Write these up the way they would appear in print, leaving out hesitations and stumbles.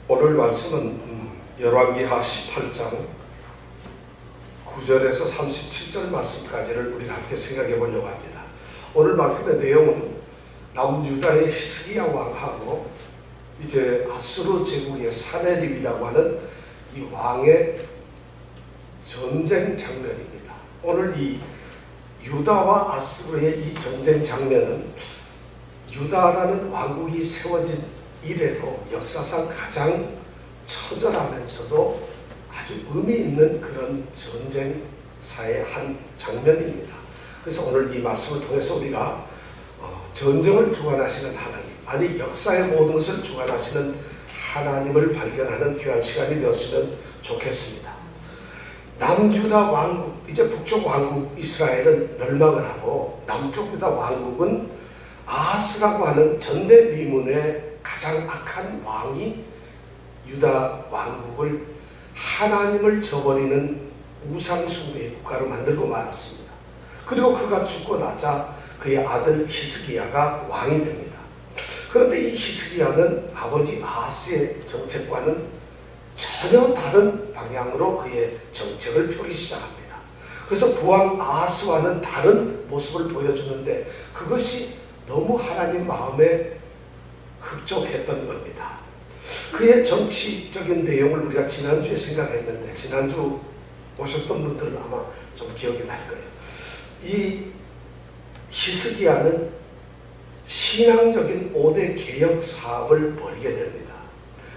오늘 말씀은 열왕기하 18장 9절에서 37절 말씀까지를 우리가 함께 생각해 보려고 합니다. 오늘 말씀의 내용은 남유다의 히스기야 왕하고 이제 아수르 제국의 사네립이라고 하는 이 왕의 전쟁 장면입니다. 오늘 이 유다와 아수르의 이 전쟁 장면은 유다라는 왕국이 세워진 이래로 역사상 가장 처절하면서도 아주 의미 있는 그런 전쟁사의 한 장면입니다. 그래서 오늘 이 말씀을 통해서 우리가 전쟁을 주관하시는 하나님, 아니 역사의 모든 것을 주관하시는 하나님을 발견하는 귀한 시간이 되었으면 좋겠습니다. 남유다 왕국, 이제 북쪽 왕국 이스라엘은 멸망을 하고 남쪽 유다 왕국은 아하스라고 하는 전대미문의 가장 악한 왕이 유다 왕국을 하나님을 저버리는 우상숭배의 국가로 만들고 말았습니다. 그리고 그가 죽고 나자 그의 아들 히스기야가 왕이 됩니다. 그런데 이 히스기야는 아버지 아하스의 정책과는 전혀 다른 방향으로 그의 정책을 펴기 시작합니다. 그래서 부왕 아하스와는 다른 모습을 보여주는데 그것이 너무 하나님 마음에 흡족했던 겁니다. 그의 정치적인 내용을 우리가 지난주에 생각했는데 지난주 오셨던 분들은 아마 좀 기억이 날 거예요. 이 히스기야는 신앙적인 5대 개혁 사업을 벌이게 됩니다.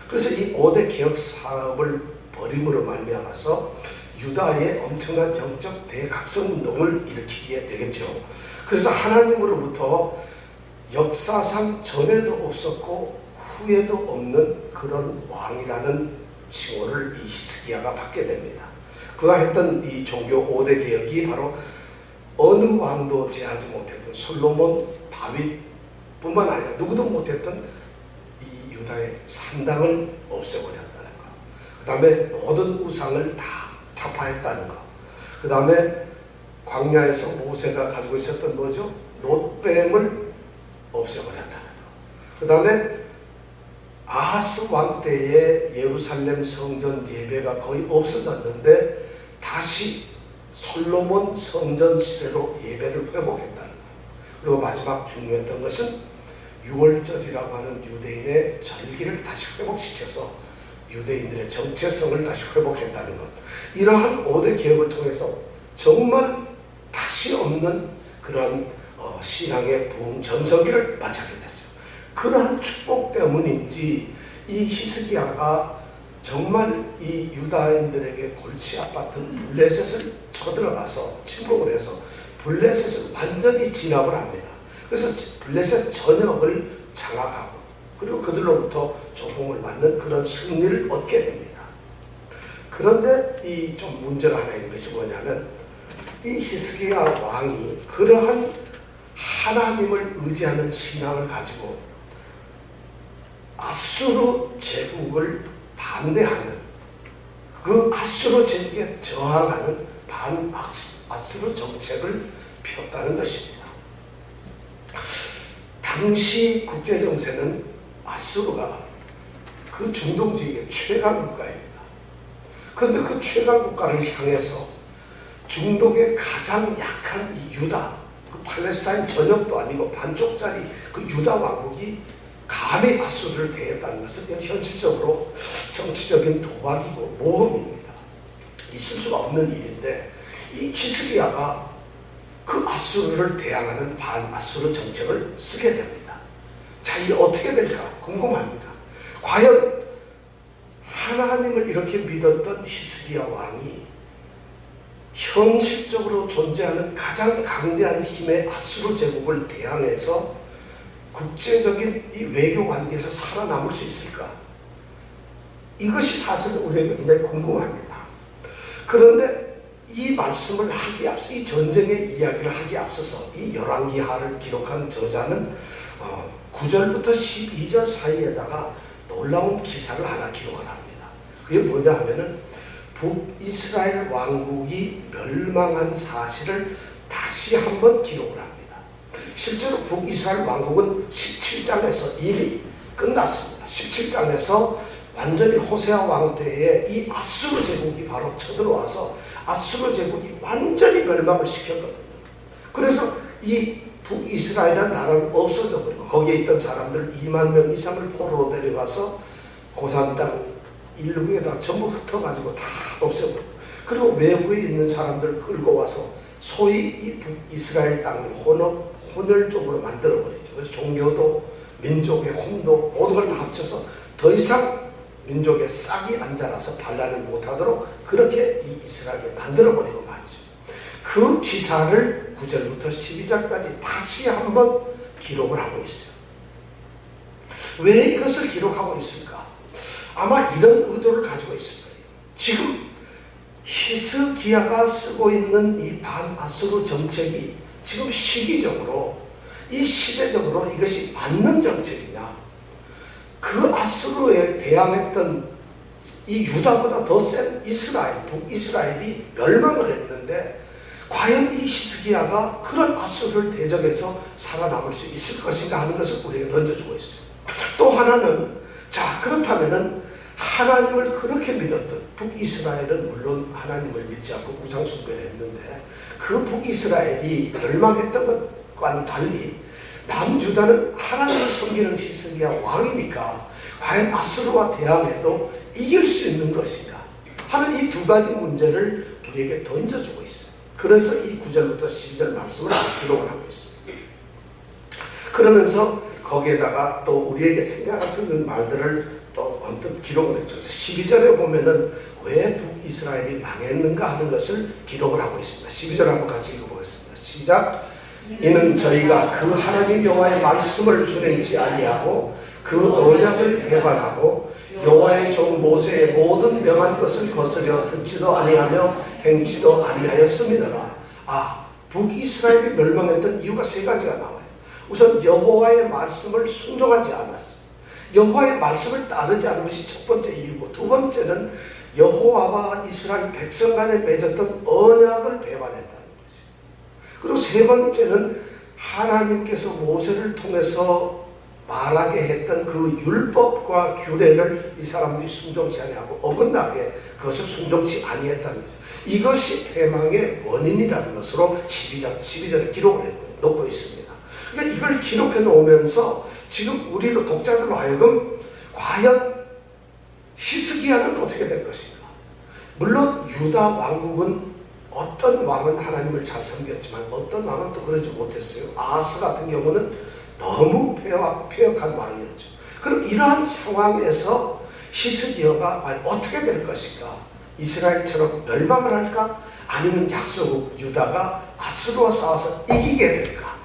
그래서 이 5대 개혁 사업을 벌임으로 말미암아서 유다의 엄청난 영적 대각성 운동을 일으키게 되겠죠. 그래서 하나님으로부터 역사상 전에도 없었고 후에도 없는 그런 왕이라는 칭호를 이 히스기야가 받게 됩니다. 그가 했던 이 종교 5대 개혁이 바로 어느 왕도 제하지 못했던 솔로몬, 다윗 뿐만 아니라 누구도 못했던 이 유다의 산당을 없애버렸다는 것, 그 다음에 모든 우상을 다 타파했다는 것, 그 다음에 광야에서 모세가 가지고 있었던 뭐죠? 놋뱀을 없애버렸다는 것, 그 다음에 아하스 왕 때의 예루살렘 성전 예배가 거의 없어졌는데 다시 솔로몬 성전 시대로 예배를 회복했다는 것, 그리고 마지막 중요했던 것은 6월절이라고 하는 유대인의 절기를 다시 회복시켜서 유대인들의 정체성을 다시 회복했다는 것, 이러한 5대 개혁을 통해서 정말 다시 없는 그런 신앙의 부흥 전성기를 맞이하게 됐어요. 그러한 축복 때문인지 이 히스기야가 정말 이 유다인들에게 골치 아팠던 블레셋을 쳐들어가서 침공을 해서 블레셋을 완전히 진압을 합니다. 그래서 블레셋 전역을 장악하고 그리고 그들로부터 조공을 받는 그런 승리를 얻게 됩니다. 그런데 이 좀 문제가 하나 있는 것이 뭐냐면 이 히스기야 왕이 그러한 하나님을 의지하는 신앙을 가지고 아수르 제국을 반대하는, 그 아수르 제국에 저항하는 반 아수르 정책을 폈다는 것입니다. 당시 국제정세는 아수르가 그 중동 지역의 최강 국가입니다. 그런데 그 최강 국가를 향해서 중동의 가장 약한 이 유다, 그 팔레스타인 전역도 아니고 반쪽짜리 그 유다 왕국이 감히 아수르를 대했다는 것은 현실적으로 정치적인 도박이고 모험입니다. 있을 수가 없는 일인데 이 히스기야가 그 아수르를 대항하는 반아수르 정책을 쓰게 됩니다. 자, 이게 어떻게 될까 궁금합니다. 과연 하나님을 이렇게 믿었던 히스기야 왕이 현실적으로 존재하는 가장 강대한 힘의 아수르 제국을 대항해서 국제적인 이 외교 관계에서 살아남을 수 있을까? 이것이 사실 우리에게 굉장히 궁금합니다. 그런데 이 말씀을 하기에 앞서, 이 전쟁의 이야기를 하기에 앞서서 이 열왕기하를 기록한 저자는 9절부터 12절 사이에다가 놀라운 기사를 하나 기록을 합니다. 그게 뭐냐 하면은 북이스라엘 왕국이 멸망한 사실을 다시 한번 기록을 합니다. 실제로 북이스라엘 왕국은 17장에서 이미 끝났습니다. 17장에서 완전히 호세아 왕 때에 이 아수르 제국이 바로 쳐들어와서 아수르 제국이 완전히 멸망을 시켰거든요. 그래서 이 북이스라엘이라는 나라는 없어져 버리고 거기에 있던 사람들 2만 명 이상을 포로로 데려가서 고산 땅 일부에다 전부 흩어가지고 다 없애버리고, 그리고 외부에 있는 사람들을 끌고 와서 소위 이 북이스라엘 땅을 혼혈족으로 만들어버리죠. 그래서 종교도 민족의 혼도 모든 걸 다 합쳐서 더 이상 민족의 싹이 안 자라서 반란을 못하도록 그렇게 이 이스라엘을 만들어버리고 말이죠. 그 기사를 9절부터 12절까지 다시 한번 기록을 하고 있어요. 왜 이것을 기록하고 있을까? 아마 이런 의도를 가지고 있을 거예요. 지금 히스기야가 쓰고 있는 이 반아수르 정책이 지금 시기적으로, 이 시대적으로 이것이 맞는 정책이냐, 그 아수르에 대항했던 이 유다보다 더 센 이스라엘, 북이스라엘이 멸망을 했는데 과연 이 히스기야가 그런 아수르를 대적해서 살아남을 수 있을 것인가 하는 것을 우리에게 던져주고 있어요. 또 하나는, 자 그렇다면은 하나님을 그렇게 믿었던 북이스라엘은 물론 하나님을 믿지 않고 우상 숭배를 했는데 그 북이스라엘이 멸망했던 것과는 달리 남유다는 하나님을 섬기는 히스기야 왕이니까 과연 아수르와 대항해도 이길 수 있는 것이냐 하는 이 두 가지 문제를 우리에게 던져주고 있어요. 그래서 이 9절부터 12절 말씀을 기록을 하고 있습니다. 그러면서 거기에다가 또 우리에게 생각할 수 있는 말들을 또 언뜻 기록을 해줘서 12절에 보면은 왜 북이스라엘이 망했는가 하는 것을 기록을 하고 있습니다. 12절 한번 같이 읽어보겠습니다. 시작. 이는 저희가 그 하나님 여호와의 말씀을 준행치 아니하고 그 언약을 배반하고 여호와의 종 모세의 모든 명한 것을 거스려 듣지도 아니하며 행치도 아니하였습니다. 북이스라엘이 멸망했던 이유가 세 가지가 나와요. 우선 여호와의 말씀을 순종하지 않았어요. 여호와의 말씀을 따르지 않은 것이 첫 번째 이유고, 두 번째는 여호와와 이스라엘 백성 간에 맺었던 언약을 배반했다는 것이에요. 그리고 세 번째는 하나님께서 모세를 통해서 말하게 했던 그 율법과 규례를 이 사람들이 순종치 아니하고 어긋나게 그것을 순종치 아니했다는 거죠. 이것이 패망의 원인이라는 것으로 12절에 기록을 놓고 있습니다. 그러니까 이걸 기록해 놓으면서 지금 우리로 독자들로 하여금 과연 히스기야는 어떻게 될 것인가? 물론 유다 왕국은 어떤 왕은 하나님을 잘 섬겼지만 어떤 왕은 또 그러지 못했어요. 아하스 같은 경우는 너무 폐역한 왕이었죠. 그럼 이러한 상황에서 히스기야가 어떻게 될 것인가? 이스라엘처럼 멸망을 할까? 아니면 약소국 유다가 아수르와 싸워서 이기게 될까?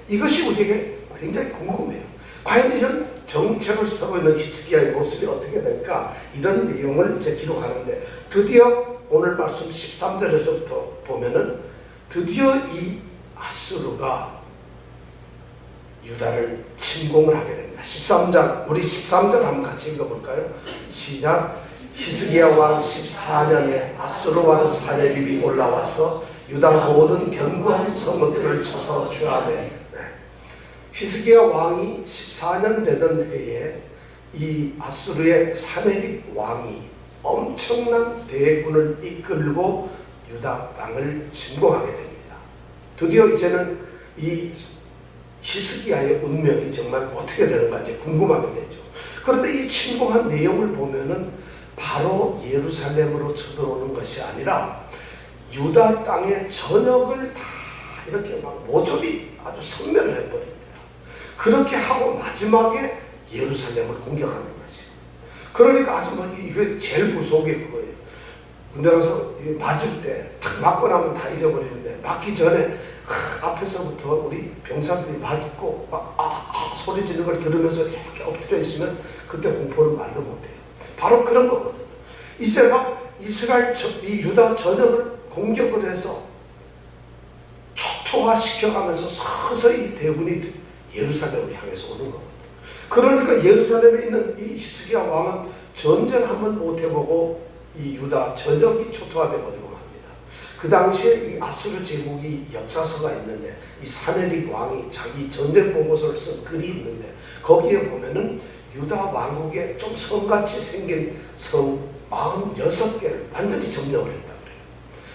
이것이 우리에게 굉장히 궁금해요. 과연 이런 정책을 쓰고 있는 히스기야의 모습이 어떻게 될까? 이런 내용을 이제 기록하는데, 드디어 오늘 말씀 13절에서부터 보면은 드디어 이 아수르가 유다를 침공을 하게 됩니다. 13장, 우리 13절 한번 같이 읽어볼까요? 시작. 히스기야 왕 14년에 아수르 왕 사네립이 올라와서 유다 모든 견고한 성읍들을 쳐서 취하되, 히스기야 왕이 14년 되던 해에 이 아수르의 사네립 왕이 엄청난 대군을 이끌고 유다 땅을 침공하게 됩니다. 드디어 이제는 이 히스기야의 운명이 정말 어떻게 되는가 이제 궁금하게 되죠. 그런데 이 침공한 내용을 보면은 바로 예루살렘으로 쳐들어오는 것이 아니라 유다 땅의 전역을 다 이렇게 막 모조리 아주 섬멸을 해버립니다. 그렇게 하고 마지막에 예루살렘을 공격하는 거죠. 그러니까 아주 이게 제일 무서운 게 그거예요. 군대 가서 맞을 때 탁 맞고 나면 다 잊어버리는데, 맞기 전에 앞에서부터 우리 병사들이 맞고 막 소리 지르는 걸 들으면서 이렇게 엎드려 있으면 그때 공포는 말도 못해요. 바로 그런 거거든요. 이제 막 이스라엘 이 유다 전역을 공격을 해서 초토화시켜가면서 서서히 대군이 예루살렘을 향해서 오는 거거든요. 그러니까 예루살렘에 있는 이 히스기야 왕은 전쟁 한번 못 해보고 이 유다 전역이 초토화돼 버리고 맙니다. 그 당시에 이 아수르 제국이 역사서가 있는데, 이 사네립 왕이 자기 전쟁 보고서를 쓴 글이 있는데, 거기에 보면은 유다 왕국에 좀 성같이 생긴 성 46개를 완전히 점령을 했다 그래요.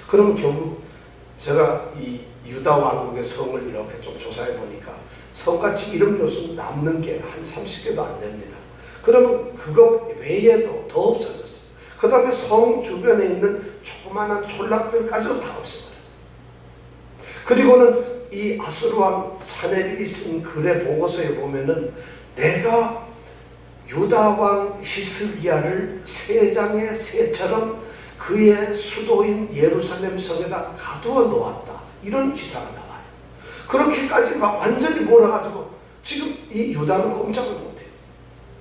그러면 결국 제가 이 유다 왕국의 성을 이렇게 좀 조사해 보니까 성같이 이름 교수 남는 게 한 30개도 안 됩니다. 그러면 그거 외에도 더 없어졌어요. 그 다음에 성 주변에 있는 조그마한 촌락들까지도 다 없애버렸어요. 그리고는 이 아수르 왕 사네립이 쓴 글의 보고서에 보면은 내가 유다 왕 히스기야를 새 장의 새처럼 그의 수도인 예루살렘 성에다 가두어 놓았다. 이런 기사가 나와요. 그렇게까지 막 완전히 몰아가지고 지금 이 유다는 꼼짝을 못해요.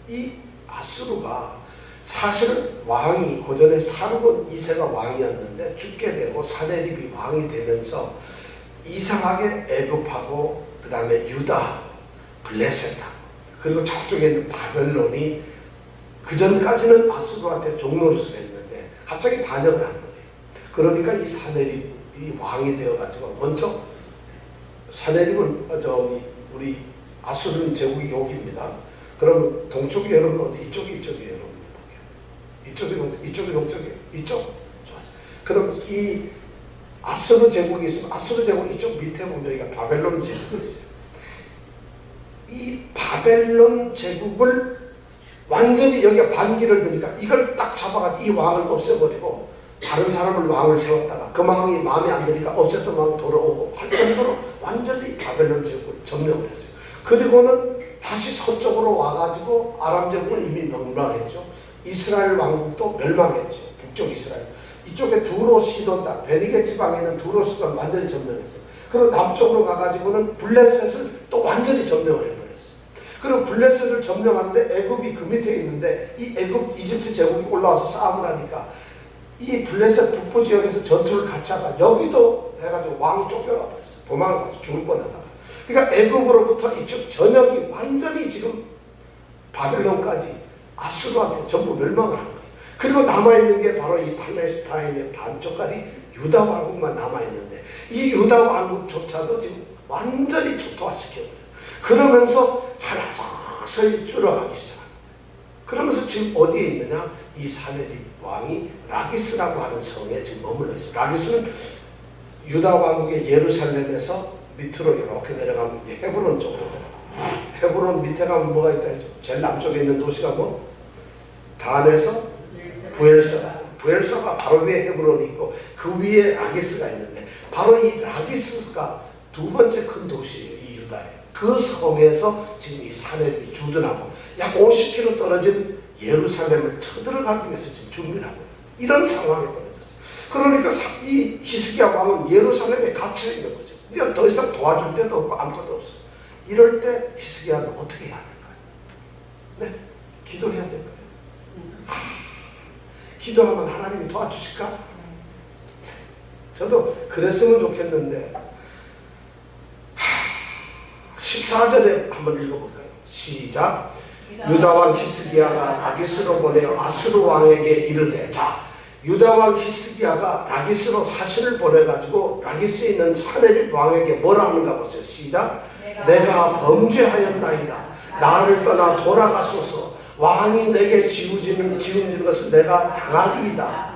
이 아수르가 사실은 왕이 고전에 사르곤 2세가 왕이었는데 죽게 되고 사네립이 왕이 되면서 이상하게 애굽하고 그 다음에 유다, 블레셋하고 그리고 저쪽에 있는 바벨론이 그전까지는 아수르한테 종노릇을 했는데 갑자기 반역을 한 거예요. 그러니까 이 사네립이 왕이 되어가지고 먼저 사네립은 우리 아수르는 제국이 여기입니다. 그러면 동쪽이 여러분 어디? 이쪽이 여러분 이쪽이 동쪽이에요. 이쪽? 좋았어. 그럼 이 아수르 제국이 있으면 아수르 제국 이쪽 밑에 보면 여기가 바벨론 제국이 있어요. 이 바벨론 제국을 완전히 여기가 반기를 드니까 이걸 딱 잡아가지고 이 왕을 없애버리고 다른 사람을 왕을 세웠다가 그 왕이 마음에 안 드니까 없앴던 왕 돌아오고 할 정도로 완전히 바벨론 제국을 점령을 했어요. 그리고는 다시 서쪽으로 와가지고 아람 제국은 이미 멸망했죠. 이스라엘 왕국도 멸망했죠. 북쪽 이스라엘. 이쪽에 두로 시돈 땅, 베니게 지방에 있는 두로 시돈 완전히 점령했어요. 그리고 남쪽으로 가가지고는 블레셋을 또 완전히 점령을 해버렸어요. 그리고 블레셋을 점령하는데 애굽이 그 밑에 있는데 이 애굽 이집트 제국이 올라와서 싸움을 하니까 이 블레셋 북부 지역에서 전투를 같이 하다가 여기도 해가지고 왕이 쫓겨가 버렸어요. 도망을 가서 죽을 뻔하다가. 그러니까 애굽으로부터 이쪽 전역이 완전히 지금 바벨론까지 아수르한테 전부 멸망을 한 거예요. 그리고 남아있는 게 바로 이 팔레스타인의 반쪽짜리 유다 왕국만 남아있는데 이 유다 왕국조차도 지금 완전히 초토화시켜버렸어요. 그러면서 하나 서서히 줄어가기 시작합니다. 그러면서 지금 어디에 있느냐? 이 사네립 왕이 라기스라고 하는 성에 지금 머물러 있어요. 라기스는 유다 왕국의 예루살렘에서 밑으로 이렇게 내려가면 이제 헤브론 쪽으로 내려가요. 헤브론 밑에 가면 뭐가 있다 했죠? 제일 남쪽에 있는 도시가 뭐? 단에서 부엘서가 바로 위에 헤브론이 있고 그 위에 라기스가 있는데 바로 이 라기스가 두 번째 큰 도시예요. 이 유다에. 그 성에서 지금 이 사네립이 주둔하고 약 50km 떨어진 예루살렘을 쳐들어가기 위해서 지금 준비를 하고 있는 이런 상황에 떨어졌어요. 그러니까 이 히스기야 왕은 예루살렘에 갇혀 있는 거죠. 그러니까 더 이상 도와줄 데도 없고 아무것도 없어요. 이럴 때 히스기야는 어떻게 해야 될까요? 네, 기도해야 될까요? 기도하면 하나님이 도와주실까? 저도 그랬으면 좋겠는데 14절에 한번 읽어볼까요? 시작. 유다왕 히스기야가 라기스로 보내어 아수르 왕에게 이르되. 자, 유다왕 히스기야가 라기스로 사신을 보내가지고 라기스에 있는 사네립 왕에게 뭐라 하는가 보세요. 시작. 내가 범죄하였나이다. 나를 떠나 돌아가소서. 왕이 내게 지은 것을 내가 당하리이다.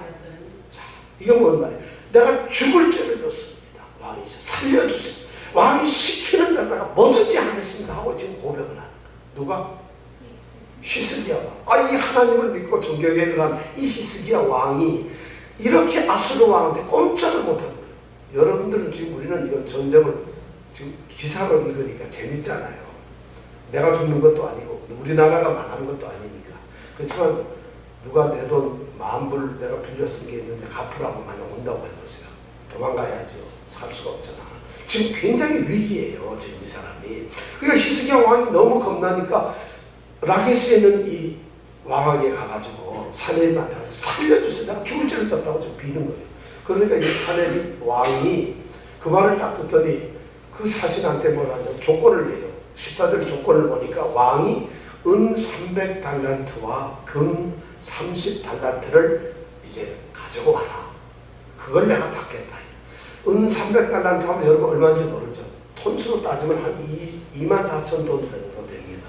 자, 이게 뭔 말이에요? 내가 죽을 죄를 졌습니다. 왕이 살려주세요. 왕이 시키는 대로 내가 뭐든지 하겠습니다 하고 지금 고백을 하는 거예요. 누가? 히스기야 왕. 이 하나님을 믿고 존경해 그런 이 히스기야 왕이 이렇게 아수르 왕한테 꼼짝을 못하는 거예요. 여러분들은 지금 우리는 이런 전쟁을 지금 기사로 읽으니까 재밌잖아요. 내가 죽는 것도 아니고 우리나라가 망하는 것도 아니니까. 그렇지만 누가 내 돈 10,000불 내가 빌려 쓴 게 있는데 갚으라고 만약 온다고 해보세요. 도망가야죠. 살 수가 없잖아. 지금 굉장히 위기예요. 지금 이 사람이. 그러니까 히스기야 왕이 너무 겁나니까 라기스에 있는 이 왕에게 가가지고 사네립한테 가서 살려주세요. 내가 죽을 죄를 졌다고 좀 비는 거예요. 그러니까 이 사네립 왕이 그 말을 딱 듣더니 그 사신한테 뭐라냐면 조건을 내요. 14절 조건을 보니까 왕이 은 300달란트와 금 30달란트를 이제 가지고 와라. 그걸 내가 받겠다. 은 300달란트 하면 여러분 얼마인지 모르죠. 톤수로 따지면 한 24,000돈 정도 됩니다.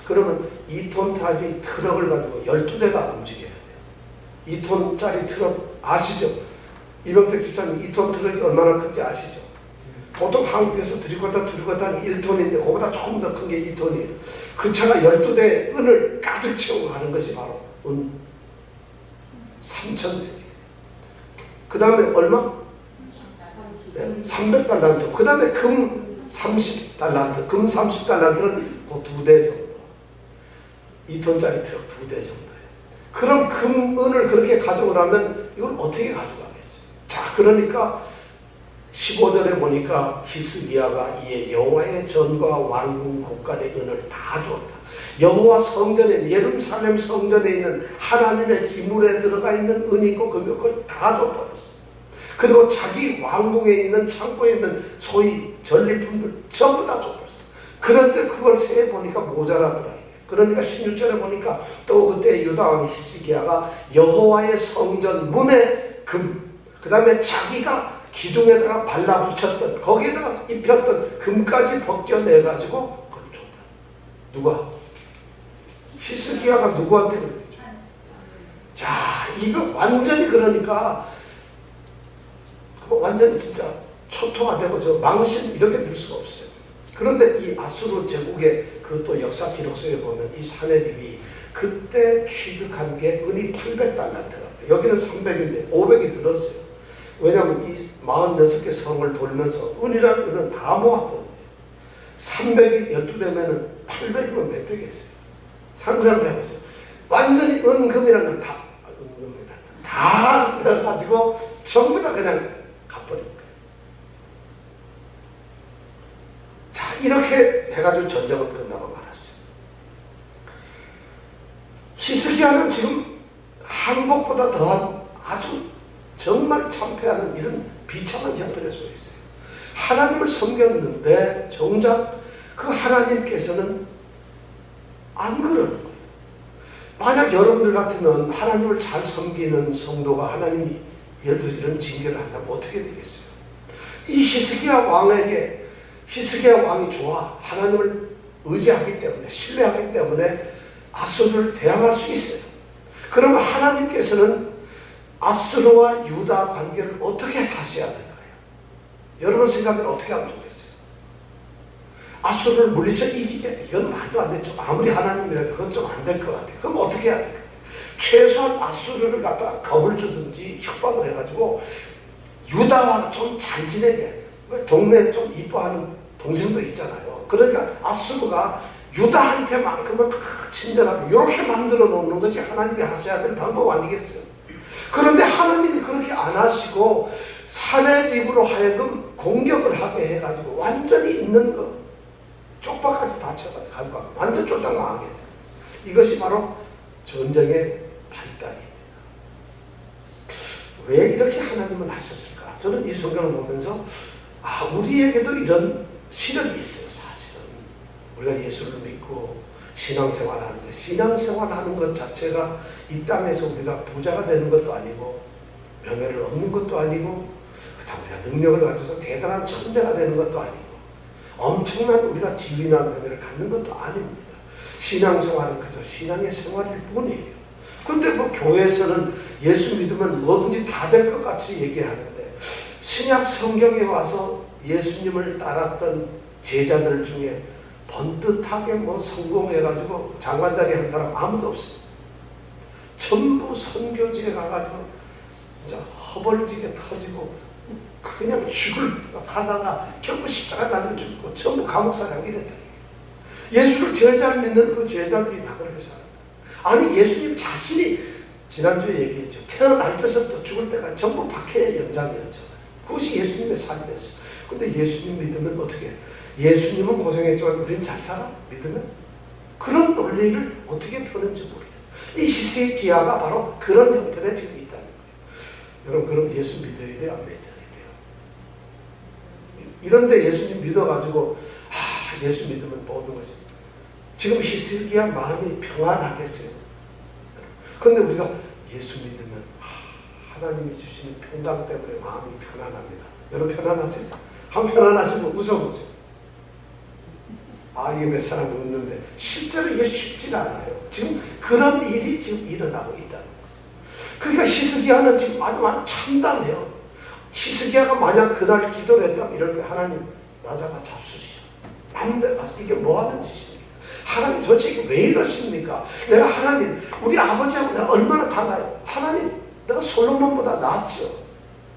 그러면 2톤짜리 트럭을 가지고 12대가 움직여야 돼요. 2톤짜리 트럭 아시죠? 이병택 집사님 2톤 트럭이 얼마나 큰지 아시죠? 보통 한국에서 들이고 갔다 1톤인데 그거보다 조금 더 큰 게 2톤이에요. 그 차가 12대에 은을 가득 채우고 가는 것이 바로 은 3,000세기. 그 다음에 얼마? 네, 300달란트. 그 다음에 금 30달란트. 금 30달란트는 그 2대 정도. 2톤짜리 트럭 2대 정도예요. 그럼 금은을 그렇게 가져오라면 이걸 어떻게 가져가겠어요? 자, 그러니까 15절에 보니까 히스기야가 이에 여호와의 전과 왕궁 곳간의 은을 다 주었다. 여호와 성전에, 예루살렘 성전에 있는 하나님의 기물에 들어가 있는 은이고 금이고 그걸 다 줘버렸어. 그리고 자기 왕궁에 있는 창고에 있는 소위 전리품들 전부 다 줘버렸어. 그런데 그걸 세어 보니까 모자라더라. 그러니까 16절에 보니까 또 그때 유다 왕 히스기야가 여호와의 성전 문에 금, 그 다음에 자기가 기둥에다가 발라붙였던, 거기에다가 입혔던 금까지 벗겨내가지고 그걸 줬다. 누가? 히스기야가 누구한테 그랬죠? 자, 이거 완전히 그러니까 완전히 진짜 초토화되고 저 망신 이렇게 될 수가 없어요. 그런데 이 아수르 제국의 그 또 역사 기록서에 보면 이 사내립이 그때 취득한 게 은이 800달란트라고요. 여기는 300인데 500이 늘었어요. 왜냐하면 이 46개 성을 돌면서 은이라는 은은 다 모았던 거예요. 300이 12대면은 800이면 몇 되겠어요? 상상을 해보세요. 완전히 은금이라는 건 다, 은금이라는 건 다 넣어가지고 전부 다 그냥 갚버린 거예요. 자, 이렇게 해가지고 전쟁은 끝나고 말았어요. 히스기야는 지금 항복보다 더한 아주 정말 참패하는 이런 비참한 형편에 서 있어요. 하나님을 섬겼는데 정작 그 하나님께서는 안 그러는 거예요. 만약 여러분들 같으면 하나님을 잘 섬기는 성도가 하나님이 예를 들어서 이런 징계를 한다면 어떻게 되겠어요? 이 히스기야 왕에게 히스기야 왕이 좋아 하나님을 의지하기 때문에 신뢰하기 때문에 아수르를 대항할 수 있어요. 그러면 하나님께서는 아수르와 유다 관계를 어떻게 하셔야 될까요? 여러분 생각은 어떻게 하면 좋겠어요? 아수르를 물리쳐 이기게? 이건 말도 안 되죠. 아무리 하나님이라도 그건 좀 안 될 것 같아요. 그럼 어떻게 해야 될까요? 최소한 아수르를 갖다가 겁을 주든지 협박을 해가지고 유다와 좀 잘 지내게. 동네에 좀 이뻐하는 동생도 있잖아요. 그러니까 아수르가 유다한테만큼은 친절하게 이렇게 만들어 놓는 것이 하나님이 하셔야 될 방법 아니겠어요? 그런데 하나님이 그렇게 안 하시고 사내립으로 하여금 공격을 하게 해가지고 완전히 있는 거 쪽박까지 다 쳐가지고 가져가고 완전 쫄딱 망하게 돼요. 이것이 바로 전쟁의 발단입니다. 왜 이렇게 하나님은 하셨을까? 저는 이 성경을 보면서 우리에게도 이런 시련이 있어요. 사실은 우리가 예수를 믿고 신앙생활하는 것, 신앙생활하는 것 자체가 이 땅에서 우리가 부자가 되는 것도 아니고 명예를 얻는 것도 아니고 그다음 우리가 능력을 가져서 대단한 천재가 되는 것도 아니고 엄청난 우리가 지위나 명예를 갖는 것도 아닙니다. 신앙생활은 그저 신앙의 생활일 뿐이에요. 근데 뭐 교회에서는 예수 믿으면 뭐든지 다 될 것 같이 얘기하는데 신약 성경에 와서 예수님을 따랐던 제자들 중에 번듯하게 뭐 성공해가지고 장관자리 한 사람 아무도 없어요. 전부 선교지에 가가지고 진짜 허벌지게 터지고 그냥 죽을 하다가 결국 십자가 달려 죽고 전부 감옥살이하고 이랬다. 예수를 제일 잘 믿는 그 제자들이 다 그렇게 살았다. 아니 예수님 자신이 지난주에 얘기했죠. 태어날 때서부터 죽을 때까지 전부 박해의 연장이었잖아요. 그것이 예수님의 삶이었어요. 근데 예수님 믿으면 어떻게 해? 예수님은 고생했지만 우리는 잘 살아? 믿으면? 그런 논리를 어떻게 펴는지 모르겠어요. 이 히스기야가 바로 그런 형편에 지금 있다는 거예요. 여러분 그럼 예수 믿어야 돼요? 안 믿어야 돼요? 이런데 예수님 믿어가지고 예수 믿으면 모든 것이 지금 히스기야 마음이 평안하겠어요? 그런데 우리가 예수 믿으면 하나님이 주시는 평강 때문에 마음이 편안합니다. 여러분 편안하세요? 한번 편안하시고 웃어보세요. 이게 몇 사람이 웃는데 실제로 이게 쉽지가 않아요. 지금 그런 일이 지금 일어나고 있다는 거죠. 그러니까 히스기야는 지금 아주 많이 참담해요. 히스기야가 만약 그날 기도를 했다면 이럴 거예요. 하나님 나 잡아 잡수시오. 마음대로 가서 이게 뭐 하는 짓입니까? 하나님 도대체 이게 왜 이러십니까? 내가 하나님 우리 아버지하고 내가 얼마나 달라요? 하나님 내가 솔로몬보다 낫죠.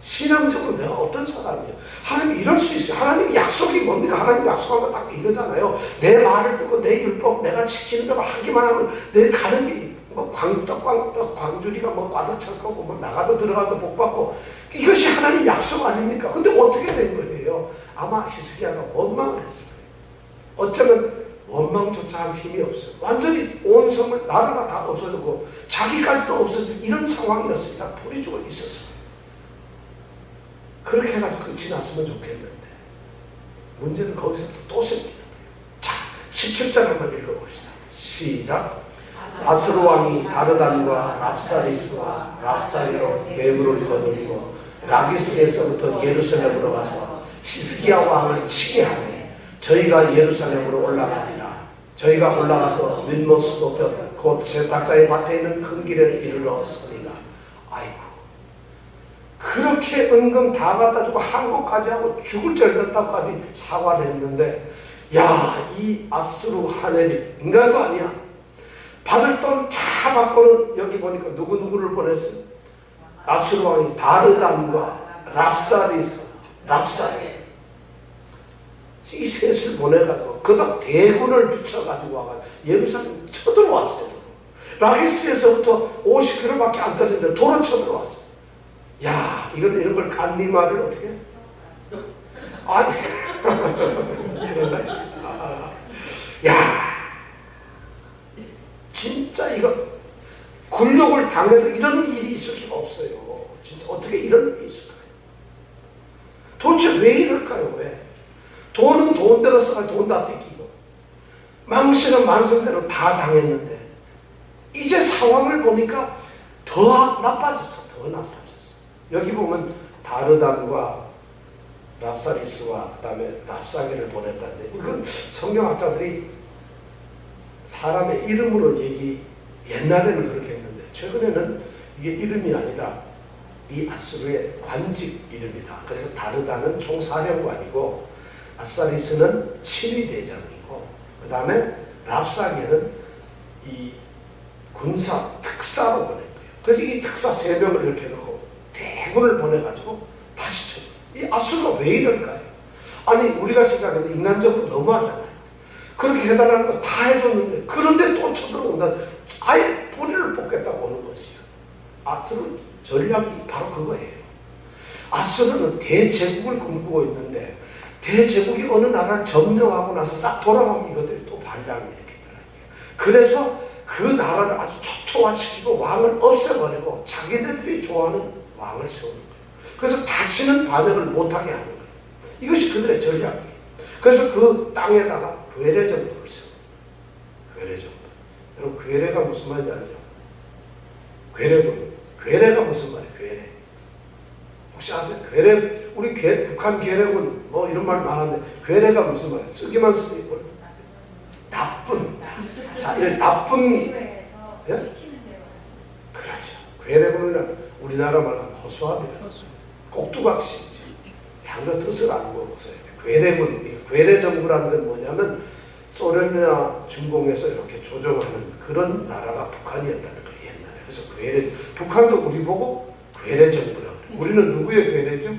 신앙적으로 내가 어떤 사람이에요? 하나님 이럴 수 있어요. 하나님 약속이 뭡니까? 하나님 약속한 거 딱 이거잖아요. 내 말을 듣고 내 율법 내가 지키는 대로 하기만 하면 내 가는 길이 뭐 광주리가 뭐 꽈다찰 거고 뭐 나가도 들어가도 복 받고 이것이 하나님 약속 아닙니까? 근데 어떻게 된 거예요? 아마 히스기야가 원망을 했을 거예요. 어쩌면 원망조차 할 힘이 없어요. 완전히 온 성을 나라가 다 없어졌고 자기까지도 없어진 이런 상황이었으니까 불이 죽어 있었어요. 그렇게 해가지고 끝이 났으면 좋겠는데 문제는 거기서부터 또 생깁니다. 자, 17절 한번 읽어봅시다. 시작. 아수르 왕이 다르단과 랍사리스와 랍사리로 괴물을 거두고 라기스에서부터 예루살렘으로 가서 히스기야 왕을 치게 하매 저희가 예루살렘으로 올라가니라. 저희가 올라가서 윗모스부터 곧 세탁자의 밭에 있는 큰 길에 이르러 서니라. 아이고 그렇게 은근 다 갖다 주고 항복까지 하고 죽을 죄를 졌다고까지 사과를 했는데 야, 이 아수르 하네립 인간도 아니야. 받을 돈 다 받고는 여기 보니까 누구누구를 보냈어요? 아수르 왕이 다르단과 랍사리스 이 셋을 보내가지고 그다음 대군을 붙여가지고 와가지고 예루살렘 쳐들어왔어요. 라기스에서부터 50km밖에 안 떨어졌는데 도로 쳐들어왔어요. 야, 이런 걸 깐니 말을 어떻게 해? 아니, 야, 진짜 이거 굴욕을 당해도 이런 일이 있을 수가 없어요. 진짜 어떻게 이런 일이 있을까요? 도대체 왜 이럴까요? 왜? 돈은 돈대로 써가 돈 다 뜯기고 망신은 망신대로 다 당했는데 이제 상황을 보니까 더 나빠졌어. 여기 보면 다르단과 랍사리스와 그 다음에 랍사게를 보냈다는데 이건 성경학자들이 사람의 이름으로 옛날에는 그렇게 했는데 최근에는 이게 이름이 아니라 이 아수르의 관직 이름이다. 그래서 다르단은 총사령관이고 랍사리스는 치위대장이고 그 다음에 랍사게는 이 군사 특사로 보낸 거예요. 그래서 이 특사 3명을 이렇게 해놓고 대군을 보내가지고 다시 쳐. 이 아수르가 왜 이럴까요? 아니 우리가 생각해도 인간적으로 너무하잖아요. 그렇게 해달라는 거 다 해줬는데 그런데 또 쳐들어온다. 아예 뿌리를 뽑겠다고 오는 것이요. 아수르 전략이 바로 그거예요. 아수르는 대제국을 꿈꾸고 있는데 대제국이 어느 나라를 점령하고 나서 딱 돌아가면 이것들이 또 반장을 일으키더라고요. 그래서 그 나라를 아주 초토화시키고 왕을 없애버리고 자기네들이 좋아하는 왕을 세우는 거예요. 그래서 다시는 반역을 못하게 하는 거예요. 이것이 그들의 전략이에요. 그래서 그 땅에다가 괴뢰정부를 세워요. 괴뢰정부. 여러분 괴뢰가 무슨 말인지 알죠? 괴뢰군. 괴뢰가 무슨 말이에요? 괴뢰. 혹시 아세요? 괴뢰, 우리 북한 괴뢰군 뭐 이런 말 많은데 괴뢰가 무슨 말이에요? 쓰기만 쓰지 뭘? 나쁜. 자, 이런 나쁜. 예? 그렇죠. 괴뢰군은 우리나라 말하면 허수아비라. 꼭두각시지. 양로 뜻을 알고 써야 돼. 괴뢰군, 괴뢰정부라는 건 뭐냐면 소련이나 중공에서 이렇게 조종하는 그런 나라가 북한이었다는 거예요. 옛날에. 그래서 북한도 우리 보고 괴뢰정부라고 그래요. 우리는 누구의 괴뢰죠?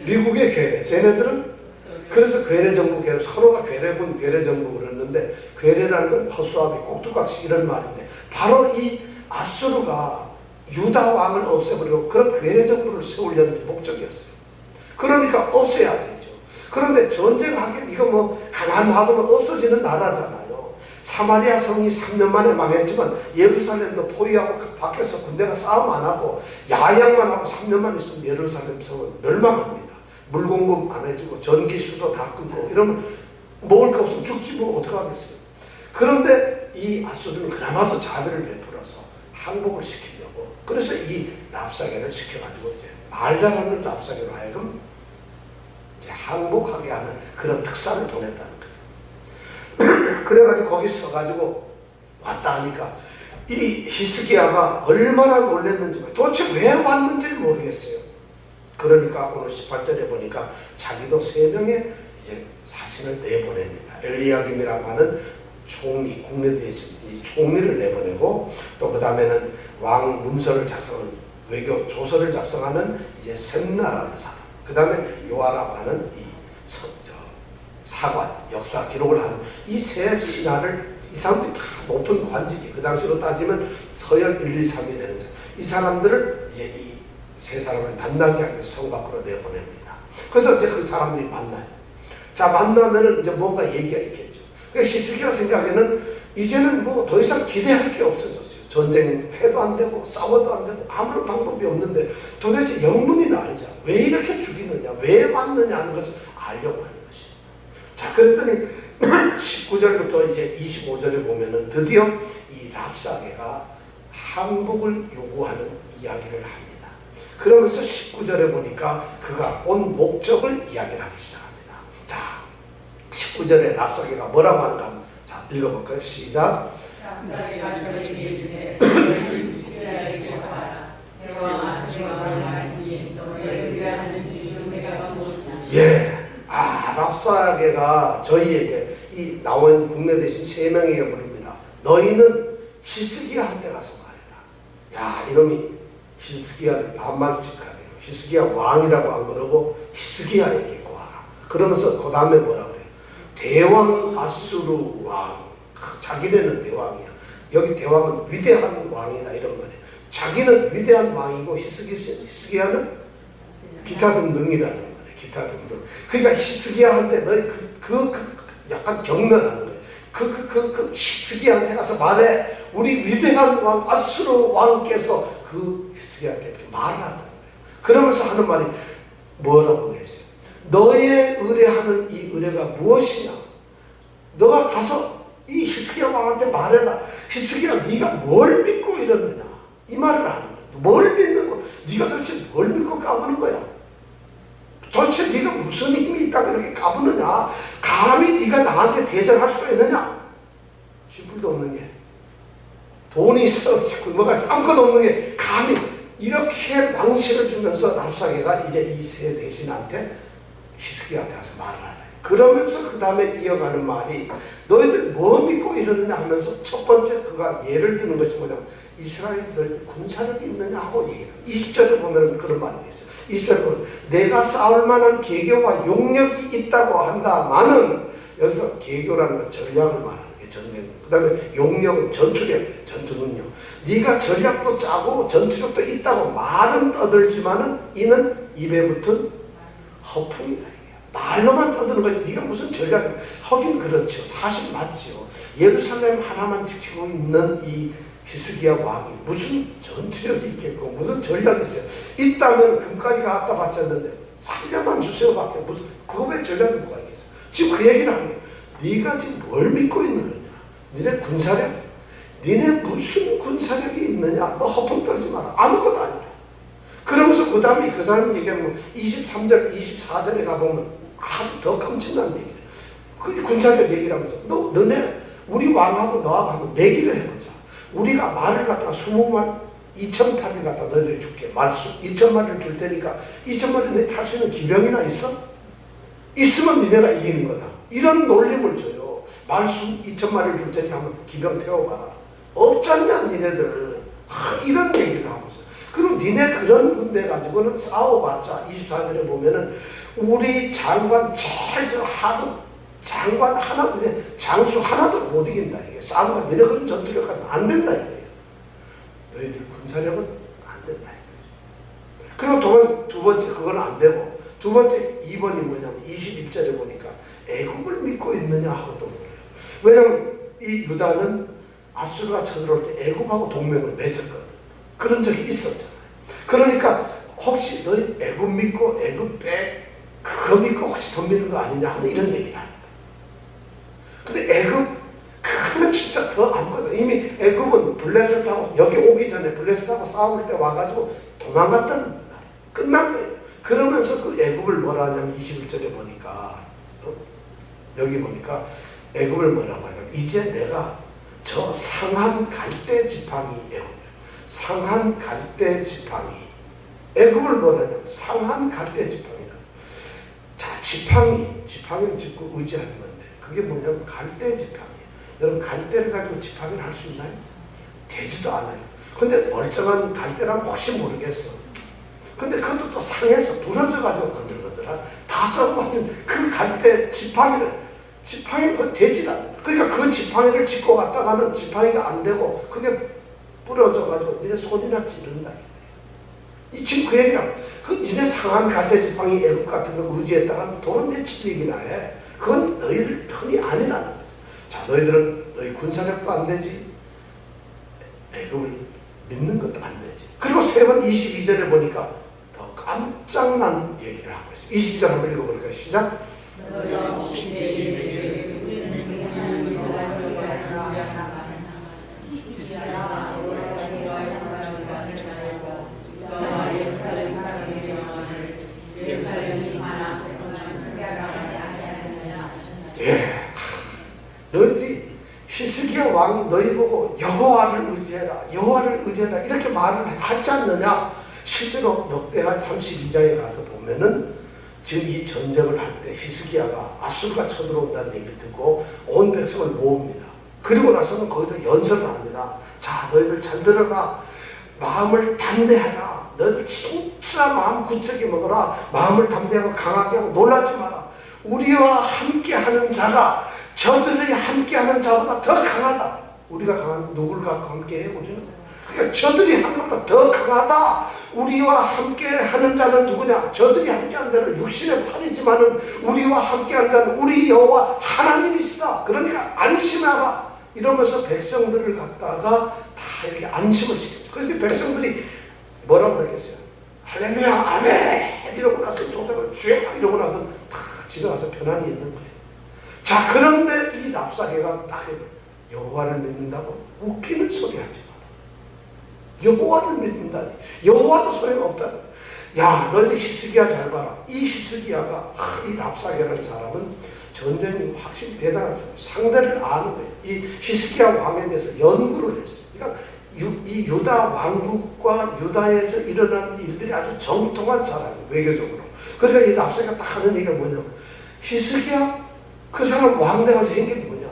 미국의 괴뢰. 쟤네들은 그래서 괴뢰정부, 서로가 괴뢰군, 괴뢰정부 그랬는데 괴뢰라는 건 허수아비, 꼭두각시 이런 말인데 바로 이 아수르가 유다 왕을 없애버리고 그런 괴뢰정부를 세우려는 목적이었어요. 그러니까 없애야 되죠. 그런데 전쟁하기엔 이거 뭐 가만 놔두면 없어지는 나라잖아요. 사마리아 성이 3년 만에 망했지만 예루살렘도 포위하고 그 밖에서 군대가 싸움 안 하고 야영만 하고 3년만 있으면 예루살렘 성은 멸망합니다. 물 공급 안 해주고 전기수도 다 끊고 이러면 먹을 거 없으면 죽지 뭐 어떡하겠어요. 그런데 이 아수르는 그나마도 자비를 베풀어서 항복을 시키려고 그래서 이 랍사게를 시켜가지고 이제 말 잘하는 랍사게로 하여금 이제 항복하게 하는 그런 특사를 보냈다는 그래가지고 거기 서가지고 왔다 하니까 이 히스기야가 얼마나 놀랐는지 도대체 왜 왔는지를 모르겠어요. 그러니까 오늘 18절에 보니까 자기도 3명의 이제 사신을 내보냅니다. 엘리야김이라고 하는 총리, 국내 대신 총리를 내보내고 또 그 다음에는 왕 문서를 작성하는 외교 조서를 작성하는 이제 셈나라는 사람, 그 다음에 요아라고 하는 이 사관, 역사 기록을 하는 이 세 신하를, 이 사람들이 다 높은 관직이, 그 당시로 따지면 서열 1, 2, 3이 되는 사람, 이 사람들을 이제 이 세 사람을 만나게 하기 위해서 성 밖으로 내보냅니다. 그래서 이제 그 사람들이 만나요. 자, 만나면은 이제 뭔가 얘기가 있겠죠. 그러니까 히스기야 생각에는 이제는 뭐 더 이상 기대할 게 없어졌어요. 전쟁해도 안 되고 싸워도 안 되고 아무런 방법이 없는데 도대체 영문이나 알자. 왜 이렇게 죽이느냐, 왜 왔느냐 하는 것을 알려고 하는 것입니다. 자, 그랬더니 19절부터 이제 25절에 보면은 드디어 이 랍사게가 항복을 요구하는 이야기를 합니다. 그러면서 19절에 보니까 그가 온 목적을 이야기를 하기 시작합니다. 자, 19절에 랍사게가 뭐라고 하는가 한번 자, 읽어볼까요? 시작. 랍사게가 저에게 이르되 너희는 이스라엘에게 가라. 대왕 아수르왕의 말씀이 너희의 의뢰하는 이 은혜가 무엇이냐. 예, 랍사게가 저희에게 이 나온 국내 대신 3명에게 물습니다. 너희는 히스기야한테 가서 말해라. 야, 이놈이 히스기야를 반말직하네요. 히스기야 왕이라고 안 그러고 히스기야에게 구하라. 그러면서 그 다음에 뭐라 그래요? 대왕 아수르 왕. 자기네는 대왕이야. 여기 대왕은 위대한 왕이다 이런 말이에요. 자기는 위대한 왕이고 히스기야는 기타 등등이라는 말이에요. 기타 등등. 그러니까 히스기야한테 너희 약간 경멸하는 거예요. 히스기야한테 가서 말해. 우리 위대한 왕 아수르 왕께서 그 히스기야한테 이렇게 말을 한다는 거예요. 그러면서 하는 말이 뭐라고 했어요? 너의 의뢰하는 이 의뢰가 무엇이냐? 너가 가서 이 히스기야 왕한테 말해라. 히스기야, 네가 뭘 믿고 이러느냐? 이 말을 하는 거야. 뭘 믿는 거? 네가 도대체 뭘 믿고 까부는 거야? 도대체 네가 무슨 힘이 있다고 이렇게 까부느냐? 감히 네가 나한테 대적할 수가 있느냐? 쥐뿔도 없는 게, 돈이 있어, 굶어가 있어, 아무것도 없는 게 감히 이렇게 망신을 주면서 랍사게가 이제 이 세 대신한테 히스기야한테 가서 말을 하래. 그러면서 그 다음에 이어가는 말이 너희들 뭐 믿고 이러느냐 하면서 첫 번째 그가 예를 드는 것이 뭐냐면 이스라엘들 군사력이 있느냐 하고 얘기해요. 20절에 보면 그런 말이 있어요. 20절에 보면 내가 싸울 만한 계교와 용력이 있다고 한다마는, 여기서 계교라는 건 전략을 말하는 게 전쟁. 그 다음에 용력은 전투력이에요. 전투 능력. 네가 전략도 짜고 전투력도 있다고 말은 떠들지만은 이는 입에 붙은 허풍이다. 말로만 떠드는 거야. 네가 무슨 전략이, 하긴 그렇죠. 사실 맞죠. 예루살렘 하나만 지키고 있는 이 히스기야 왕이 무슨 전투력이 있겠고 무슨 전략이 있어요. 있다면 금까지가 아까 바쳤는데 살려만 주세요 밖에 무슨 그거 왜 전략이 뭐가 있겠어. 지금 그 얘기를 하는 거야. 네가 지금 뭘 믿고 있느냐. 니네 군사력, 니네 무슨 군사력이 있느냐. 너 허풍 떨지 마라. 아무것도 아니라. 그러면서 그 다음에 그 사람이 얘기하면 23절 24절에 가보면 아주 더 깜찍한 얘기예요. 그 군사력 얘기를 하면서 너네 우리 왕하고 너하고 한번 내기를 해보자. 우리가 말을 갖다가 20말 2,800 갖다 너희들이 줄게. 말수 2,000마리를 줄 테니까 2,000마리 너희 탈 수 있는 기병이나 있어? 있으면 니네가 이기는 거다. 이런 놀림을 줘요. 말수 2,000마리를 줄 테니까 한번 기병 태워봐라. 없잖냐 니네들. 이런 얘기를 하고 있어요. 그리고 니네 그런 군대 가지고는 싸워봤자 24절에 보면은 우리 장관 철저 하급 장관 하나, 장수 하나도 못 이긴다. 이게 싸움과 너네 그런 전투력 가지고 안 된다 이거예요. 너희들 군사력은 안 된다 이거죠. 그리고 두 번째 그건 안 되고 두 번째 2번이 뭐냐면 21절에 보니까 애굽을 믿고 있느냐 하고 또 그래요. 왜냐면 이 유다는 아수르가 쳐들어올 때 애굽하고 동맹을 맺었거든. 그런 적이 있었잖아요. 그러니까 혹시 너희 애굽 믿고 애굽 그거 믿고 혹시 돈 믿는 거 아니냐 하는 이런 얘기를 하는 거예요. 근데 애굽 그거는 진짜 더 아무것도, 이미 애굽은 블레셋하고 여기 오기 전에 블레셋하고 싸울 때 와가지고 도망갔다는 날 끝난 거예요. 그러면서 그 애굽을 뭐라 하냐면 21절에 보니까 여기 보니까 애굽을 뭐라고 하냐면 이제 내가 저 상한 갈대 지팡이 애굽, 상한 갈대 지팡이 애굽을 뭐라냐면 상한 갈대 지팡이라. 자, 지팡이는 짓고 의지하는 건데 그게 뭐냐면 갈대 지팡이. 여러분 갈대를 가지고 지팡이를 할 수 있나요? 되지도 않아요. 근데 멀쩡한 갈대라면 혹시 모르겠어. 근데 그것도 또 상해서 부러져가지고 건들건들한 다 썩어진 그 갈대 지팡이는 그거 되질 않아요. 그러니까 그 지팡이를 짚고 갔다가는 지팡이가 안 되고 그게 부러져가지고 니네 손이나 찌른다. 지금 그 얘기라고. 그 니네 상한 갈대 지팡이 애국 같은 거 의지했다가는 돈은 며칠 얘기나 해. 그건 너희들 편이 아니라는 거죠. 자, 너희들은 너희 군사력도 안 되지, 애국을 믿는 것도 안 되지. 그리고 세 번 22절에 보니까 더 깜짝난 얘기를 하고 있어요. 22절 한번 읽어볼까요? 시작. 예, 너희들이 히스기야 왕이 너희 보고 여호와를 의지해라 이렇게 말을 하지 않느냐. 실제로 역대하 32장에 가서 보면은 지금 이 전쟁을 할 때 히스기야가 아수르가 쳐들어온다는 얘기를 듣고 온 백성을 모읍니다. 그리고 나서는 거기서 연설을 합니다. 자, 너희들 잘 들어라. 마음을 담대하라. 너희들 진짜 마음 굳세게 먹어라. 마음을 담대하고 강하게 하고 놀라지 마라. 우리와 함께하는 자가 저들이 함께하는 자보다 더 강하다. 우리가 강한 누굴 갖고 함께해? 우리는 그러니까 저들이 한 것보다 더 강하다. 우리와 함께하는 자는 누구냐? 저들이 함께한 자는 육신의 팔이지만은 우리와 함께한 자는 우리 여호와 하나님이시다. 그러니까 안심하라. 이러면서 백성들을 갖다가 다 이렇게 안심을 시켰어요. 그런데 백성들이 뭐라고 그랬겠어요? 할렐루야, 아멘 이러고 나서 조대가 주여 이러고 나서 다 집에 가서 편안히 있는 거예요. 자, 그런데 이 랍사게가 딱 여호와를 믿는다고 웃기는 소리 하지 마라. 여호와를 믿는다니. 여호와도 소용없다. 야, 너희들 히스기야 잘 봐라. 이 히스기야가 이 랍사게라는 사람은 전쟁이 확실히 대단한 사람, 상대를 아는 거예요. 이 히스기야 왕에 대해서 연구를 했어요. 그러니까 이 유다 왕국과 유다에서 일어난 일들이 아주 정통한 사람이에요, 외교적으로. 그러니까 이 랍사게가 딱 하는 얘기가 뭐냐면 히스기야 그 사람 왕 돼가지고 한 게 뭐냐?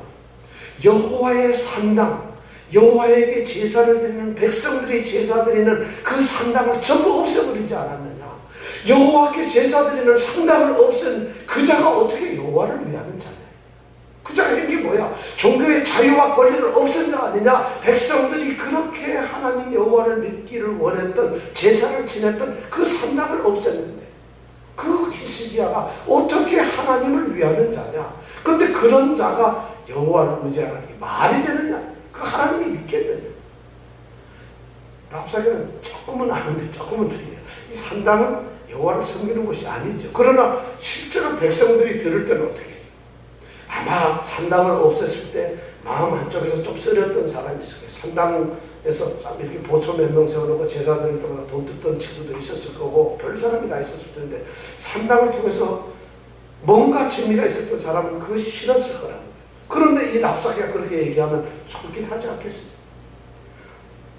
여호와의 산당, 여호와에게 제사를 드리는 백성들이 제사 드리는 그 산당을 전부 없애버리지 않았느냐? 여호와께 제사 드리는 산당을 없앤 그 자가 어떻게 여호와를 위하는 자냐? 그 자가 한 게 뭐야? 종교의 자유와 권리를 없앤 자 아니냐? 백성들이 그렇게 하나님 여호와를 믿기를 원했던, 제사를 지냈던 그 산당을 없앴는데 그 히스기야가 어떻게 하나님을 위하는 자냐? 근데 그런 자가 여호와를 의지하는 게 말이 되느냐? 그 하나님이 믿겠느냐? 랍사게는 조금은 아는데 조금은 틀려요. 이 산당은 여호와를 섬기는 곳이 아니죠. 그러나 실제로 백성들이 들을 때는 어떻게 해요? 아마 산당을 없앴을 때 마음 한쪽에서 좀 쓰렸던 사람이 있을 거예요. 산당에서 참 이렇게 보초 몇 명 세워놓고 제사 드릴 때마다 돈 뜯던 친구도 있었을 거고 별 사람이 다 있었을 텐데 산당을 통해서 뭔가 재미가 있었던 사람은 그것이 싫었을 거라는 거예요. 그런데 이 랍사게가 그렇게 얘기하면 솔깃하지 않겠습니까?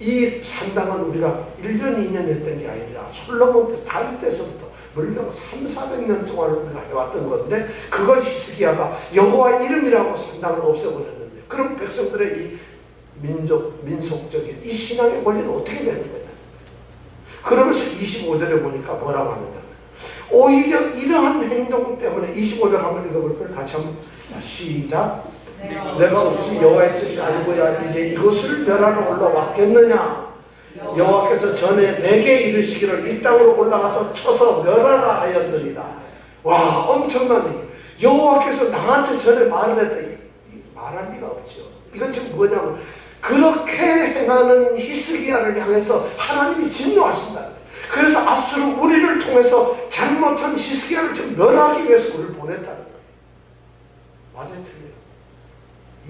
이 산당은 우리가 1년, 2년 했던 게 아니라 솔로몬 때, 다윗 때서부터 물경 300~400년 동안 우리가 해왔던 건데 그걸 히스기야가 여호와 이름이라고 산당을 없애버렸는데 그럼 백성들의 이 민속적인 이 신앙의 권리는 어떻게 되는 거냐? 그러면서 25절에 보니까 뭐라고 하느냐? 오히려 이러한 행동 때문에 25절 한번 읽어볼까요? 같이 한번 시작. 내가 어찌 여호와의 뜻이 아니고야 이제 이것을 멸하러 올라왔겠느냐? 여호와께서 전에 내게 이르시기를 이 땅으로 올라가서 쳐서 멸하라 하였느니라. 와, 엄청난 얘기. 여호와께서 나한테 전에 말을 했다. 말할 리가 없죠. 이건 지금 뭐냐면 그렇게 행하는 히스기야를 향해서 하나님이 진노하신다. 그래서 아수르 우리를 통해서 잘못한 히스기야를 좀 멸하기 위해서 우리를 보냈다는 거예요. 맞아요, 틀려요.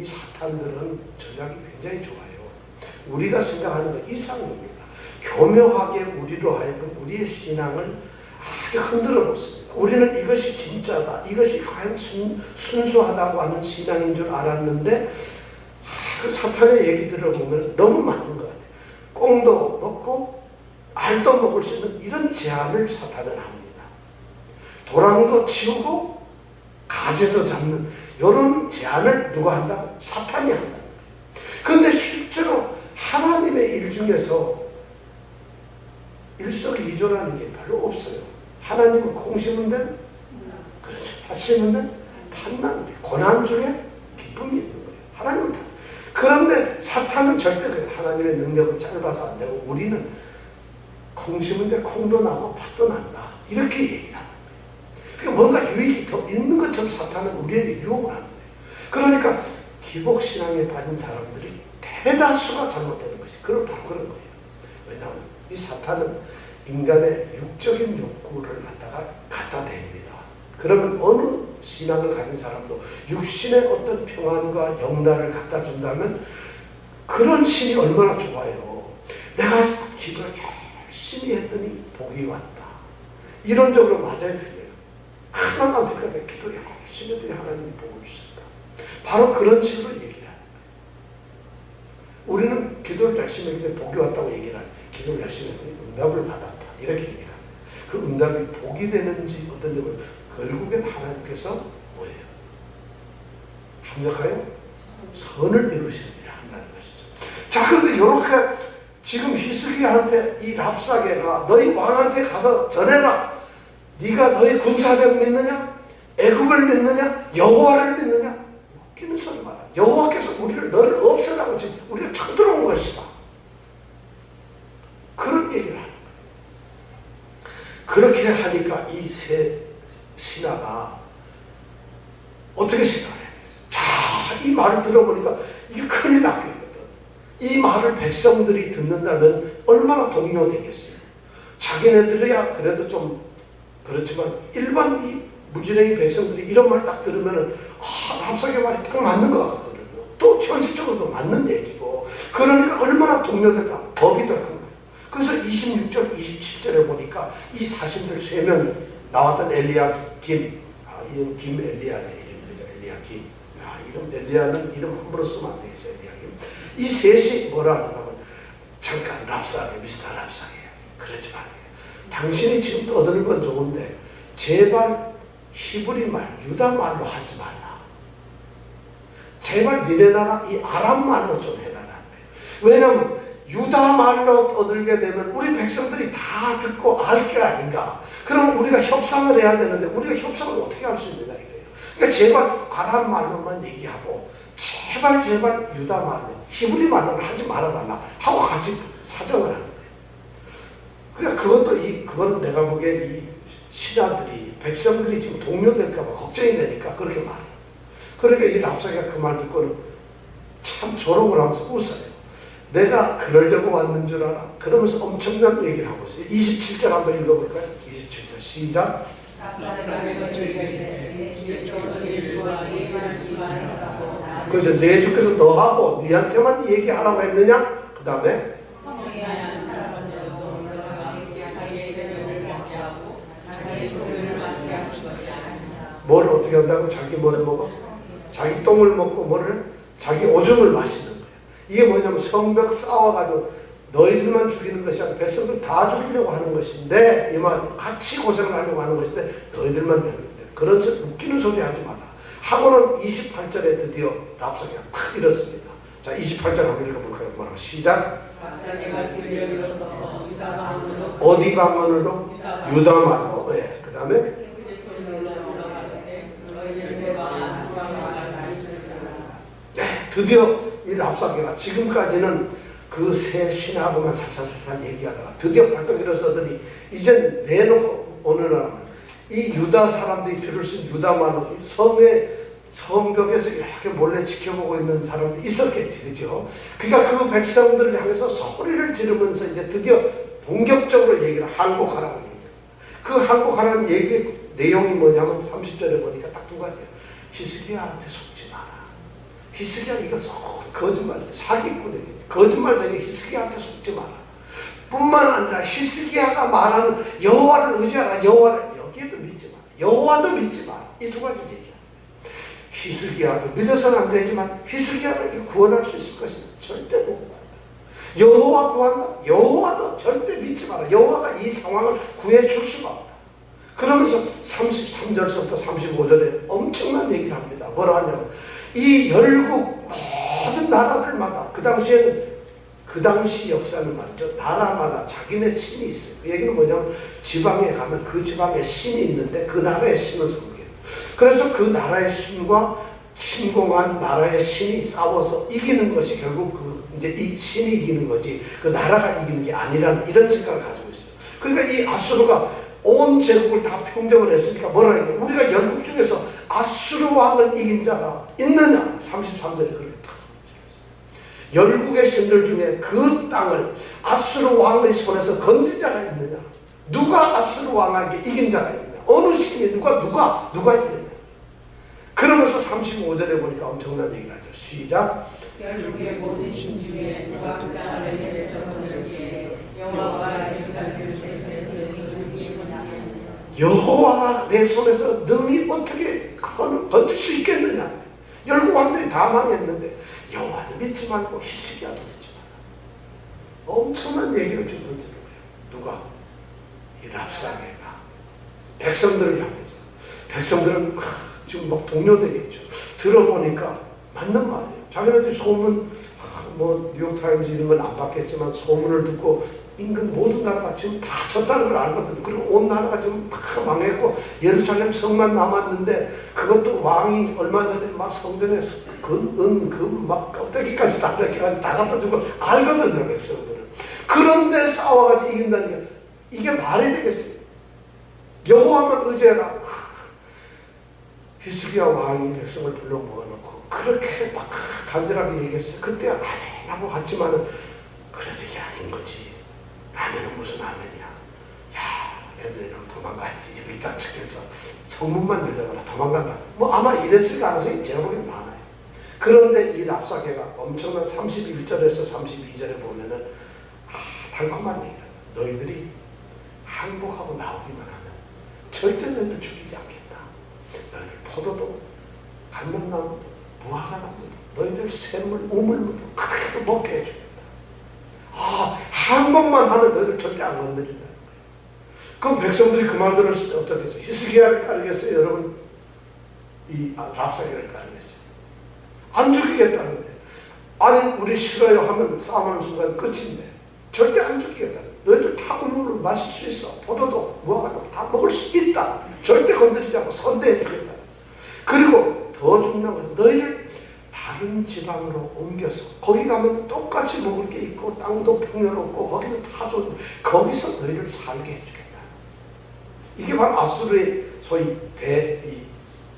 이 사탄들은 전략이 굉장히 좋아요. 우리가 생각하는 것 이상입니다. 교묘하게 우리로 하여금 우리의 신앙을 이렇게 흔들어 놓습니다. 우리는 이것이 진짜다, 이것이 과연 순수하다고 하는 신앙인 줄 알았는데 그 사탄의 얘기 들어보면 너무 맞는 것 같아요. 꽁도 먹고 알도 먹을 수 있는 이런 제안을 사탄은 합니다. 도랑도 치우고 가재도 잡는 이런 제안을 누가 한다고? 사탄이 한다는 거예요. 그런데 실제로 하나님의 일 중에서 일석이조라는 게 별로 없어요. 하나님은 콩 심은 데는 그렇죠. 팥 심은 데는 판나는 게 고난 중에 기쁨이 있는 거예요. 하나님은 다. 그런데 사탄은 절대 그래요. 하나님의 능력은 짧아서 안 되고 우리는 콩 심은 데 콩도 나고 팥도 난다. 이렇게 얘기를 하는 거예요. 그러니까 뭔가 유익이 더 있는 것처럼 사탄은 우리에게 유혹을 하는 거예요. 그러니까 기복신앙에 빠진 사람들이 대다수가 잘못되는 것이 바로 그런 거예요. 왜냐하면 이 사탄은 인간의 육적인 욕구를 갖다 댑니다. 그러면 어느 신앙을 가진 사람도 육신의 어떤 평안과 영달을 갖다 준다면 그런 신이 얼마나 좋아요. 내가 기도를 열심히 했더니 복이 왔다. 이론적으로 맞아야 돼요. 하나도 안 될까? 내가 기도 열심히 했더니 하나님이 복을 주셨다. 바로 그런 식으로 얘기를 합니다. 우리는 기도를 열심히 했더니 복이 왔다고 얘기를 하는, 기도를 열심히 했더니 응답을 받았다. 이렇게 얘기를 합니다. 그 응답이 복이 되는지 어떤지 모르겠어요. 결국엔 하나님께서 뭐예요? 합력하여 선을 이루시는 일을 한다는 것이죠. 자, 그런데 이렇게 지금 히스기야한테 이 랍사게가 너희 왕한테 가서 전해라. 네가 너희 군사력 믿느냐? 애굽을 믿느냐? 여호와를 믿느냐? 웃기는 소리 마라. 여호와께서 너를 없애라고 지금 우리가 쳐들어온 것이다. 그런 얘기를 하는 거예요. 그렇게 하니까 이 세 신하가 어떻게 생각을 해야 되겠어요? 자, 이 말을 들어보니까 이게 큰일 났겠거든. 이 말을 백성들이 듣는다면 얼마나 동요되겠어요. 자기네들이야 그래도 좀 그렇지만 일반 이 무지랭이 백성들이 이런 말 딱 들으면 랍사게 말이 딱 맞는 것 같거든요. 또 현실적으로도 맞는 얘기고. 그러니까 얼마나 동요될까? 겁이 더 큰 거예요. 그래서 26절, 27절에 보니까 이 사신들 3명이 나왔던 엘리야김, 이름 김 엘리야의 이름이죠. 엘리야김. 이름 엘리야는 이름 함부로 쓰면 안 되겠어요. 엘리야김. 이 셋이 뭐라 하냐면 잠깐 랍사게, 미스터 랍사게, 그러지 말게요. 당신이 지금 떠드는 건 좋은데 제발 히브리 말, 유다 말로 하지 말라. 제발 니네 나라 이 아람 말로 좀 해달라는 거예요. 왜냐하면 유다 말로 떠들게 되면 우리 백성들이 다 듣고 알 게 아닌가. 그럼 우리가 협상을 해야 되는데 우리가 협상을 어떻게 할 수 있느냐 이거예요. 그러니까 제발 아람 말로만 얘기하고 제발 유다 말로, 히브리 말로는 하지 말아달라 하고 같이 사정을 하는 거예요. 그러니까 그거는 내가 보기에 이 신하들이, 백성들이 지금 동요될까봐 걱정이 되니까 그렇게 말해요. 그러니까 이 랍사게가 그 말 듣고는 참 조롱을 하면서 웃어요. 내가 그러려고 왔는 줄 알아? 그러면서 엄청난 얘기를 하고 있어요. 27절 한번 읽어볼까요? 27절 시작. 그래서 내 주께서 너하고 니한테만 얘기하라고 했느냐? 그 다음에 뭘 어떻게 한다고? 자기 뭐를 먹어? 자기 똥을 먹고 뭐를? 자기 오줌을 마시는 거예요. 이게 뭐냐면 성벽 싸워가지고 너희들만 죽이는 것이 아니라 백성들 다 죽이려고 하는 것인데, 이 말 같이 고생을 하려고 하는 것인데 너희들만 죽이는데 그런 웃기는 소리 하지 마라 하고는 28절에 드디어 랍사게가 탁 일었습니다. 자, 28절 한번 읽어볼까요? 뭐라고? 시작. 어디 방언으로? 유다 말로. 네. 그 다음에 드디어 이 랍사게가 지금까지는 그 세 신하고만 살살살살 얘기하다가 드디어 발떡 일어서더니 이젠 내놓고 오늘은 이 유다 사람들이 들을 수 있는 유다만 성벽에서 이렇게 몰래 지켜보고 있는 사람들이 있었겠지, 그죠? 그러니까 그 백성들을 향해서 소리를 지르면서 이제 드디어 본격적으로 얘기를 항복하라고 얘기합니다. 그 항복하라는 얘기의 내용이 뭐냐면 30절에 보니까 딱 2가지예요. 히스기야한테 속지 마라. 히스기야 이거 거짓말, 사기꾼이에요. 거짓말쟁이 히스기야한테 속지 마라. 뿐만 아니라 히스기야가 말하는 여호와를 의지하라. 여호와를 여기에도 믿지 마라. 여호와도 믿지 마라. 이 두 가지 얘기야. 히스기야도 믿어서는 안 되지만 히스기야가 구원할 수 있을 것이냐? 절대 못 구한다. 여호와 구한다? 여호와도 절대 믿지 마라. 여호와가 이 상황을 구해줄 수가 없다. 그러면서 33절부터 35절에 엄청난 얘기를 합니다. 뭐라 하냐면 이 열국 모든 나라들마다 그 당시에는 그 당시 역사는 말이죠. 나라마다 자기네 신이 있어요. 그 얘기는 뭐냐면 지방에 가면 그 지방에 신이 있는데 그 나라의 신을 섬겨요. 그래서 그 나라의 신과 침공한 나라의 신이 싸워서 이기는 것이 결국 이제 이 신이 이기는 거지 그 나라가 이기는 게 아니라는 이런 생각을 가지고 있어요. 그러니까 이 아수르가 온 제국을 다 평정을 했으니까 뭐라 해요? 우리가 열국 중에서 아수르 왕을 이긴 자가 있느냐? 33절에 그렇게 딱 열국의 신들 중에 그 땅을 아수르 왕의 손에서 건진 자가 있느냐? 누가 아수르 왕에게 이긴 자가 있느냐? 어느 신이 누가 이겼냐? 그러면서 35절에 보니까 엄청난 얘기를 하죠. 시작. 열국의 모든 신 중에 누가 그 땅을 내세서 거느리기에 여호와가 여호와가 내 손에서 능히 어떻게 건질 수 있겠느냐? 열국 왕들이 다 망했는데 여호와도 믿지 말고 히스기야도 믿지 마라. 엄청난 얘기를 지금 던지는 거예요. 누가? 이 랍사게가 백성들을 향해서. 백성들은 지금 막 동요되겠죠. 들어보니까 맞는 말이에요. 자기네들이 소문 뭐 뉴욕타임즈 이런 건 안 받겠지만 소문을 듣고 인근 모든 나라가 지금 다 졌다는 걸 알거든요. 그리고 온 나라가 지금 다 망했고 예루살렘 성만 남았는데 그것도 왕이 얼마 전에 막 성전에 막 껍데기까지 다 뺏겨가지고 다 갖다 준 걸 알거든요. 백성들은. 그런데 싸워가지고 이긴다는 게 이게 말이 되겠어요? 여호와만 의지해라. 히스기야 왕이 백성을 불러 모아놓고 그렇게 막 간절하게 얘기했어요. 그때 아멘하고 갔지만은 그래도 이게 아닌 거지. 아멘은 무슨 아멘이야. 야, 애들이랑 도망가야지. 여기 딱 적혀서 성문만 늘려봐라. 도망간다. 뭐 아마 이랬을 가능성이 제가 보기엔 많아요. 그런데 이 랍사게가 엄청난 31절에서 32절에 보면은 달콤한 얘기를 해요. 너희들이 항복하고 나오기만 하면 절대 너희들 죽이지 않겠다. 너희들 포도도 감람나무도 무화과나무도 너희들 샘물 우물물도 그대로 먹게 해주겠다. 항복만 하면 너희들 절대 안 건드린다는 거예요. 그럼 백성들이 그 말 들었을 때 어떻게 했어요? 히스기야를 따르겠어요? 여러분 이 랍사게를 따르겠어요? 안 죽이겠다는데 아니 우리 싫어요 하면 싸움하는 순간 끝인데 절대 안 죽이겠다는 거예요. 너희들 다 우물을 마실 수 있어. 포도도 무화과도 다 먹을 수 있다. 절대 건드리지 않고 선대해 주겠다. 그리고 더 중요한 것은 너희를 다른 지방으로 옮겨서 거기 가면 똑같이 먹을 게 있고 땅도 풍요롭고 거기는 다 좋은데 거기서 너희를 살게 해주겠다. 이게 바로 아수르의 소위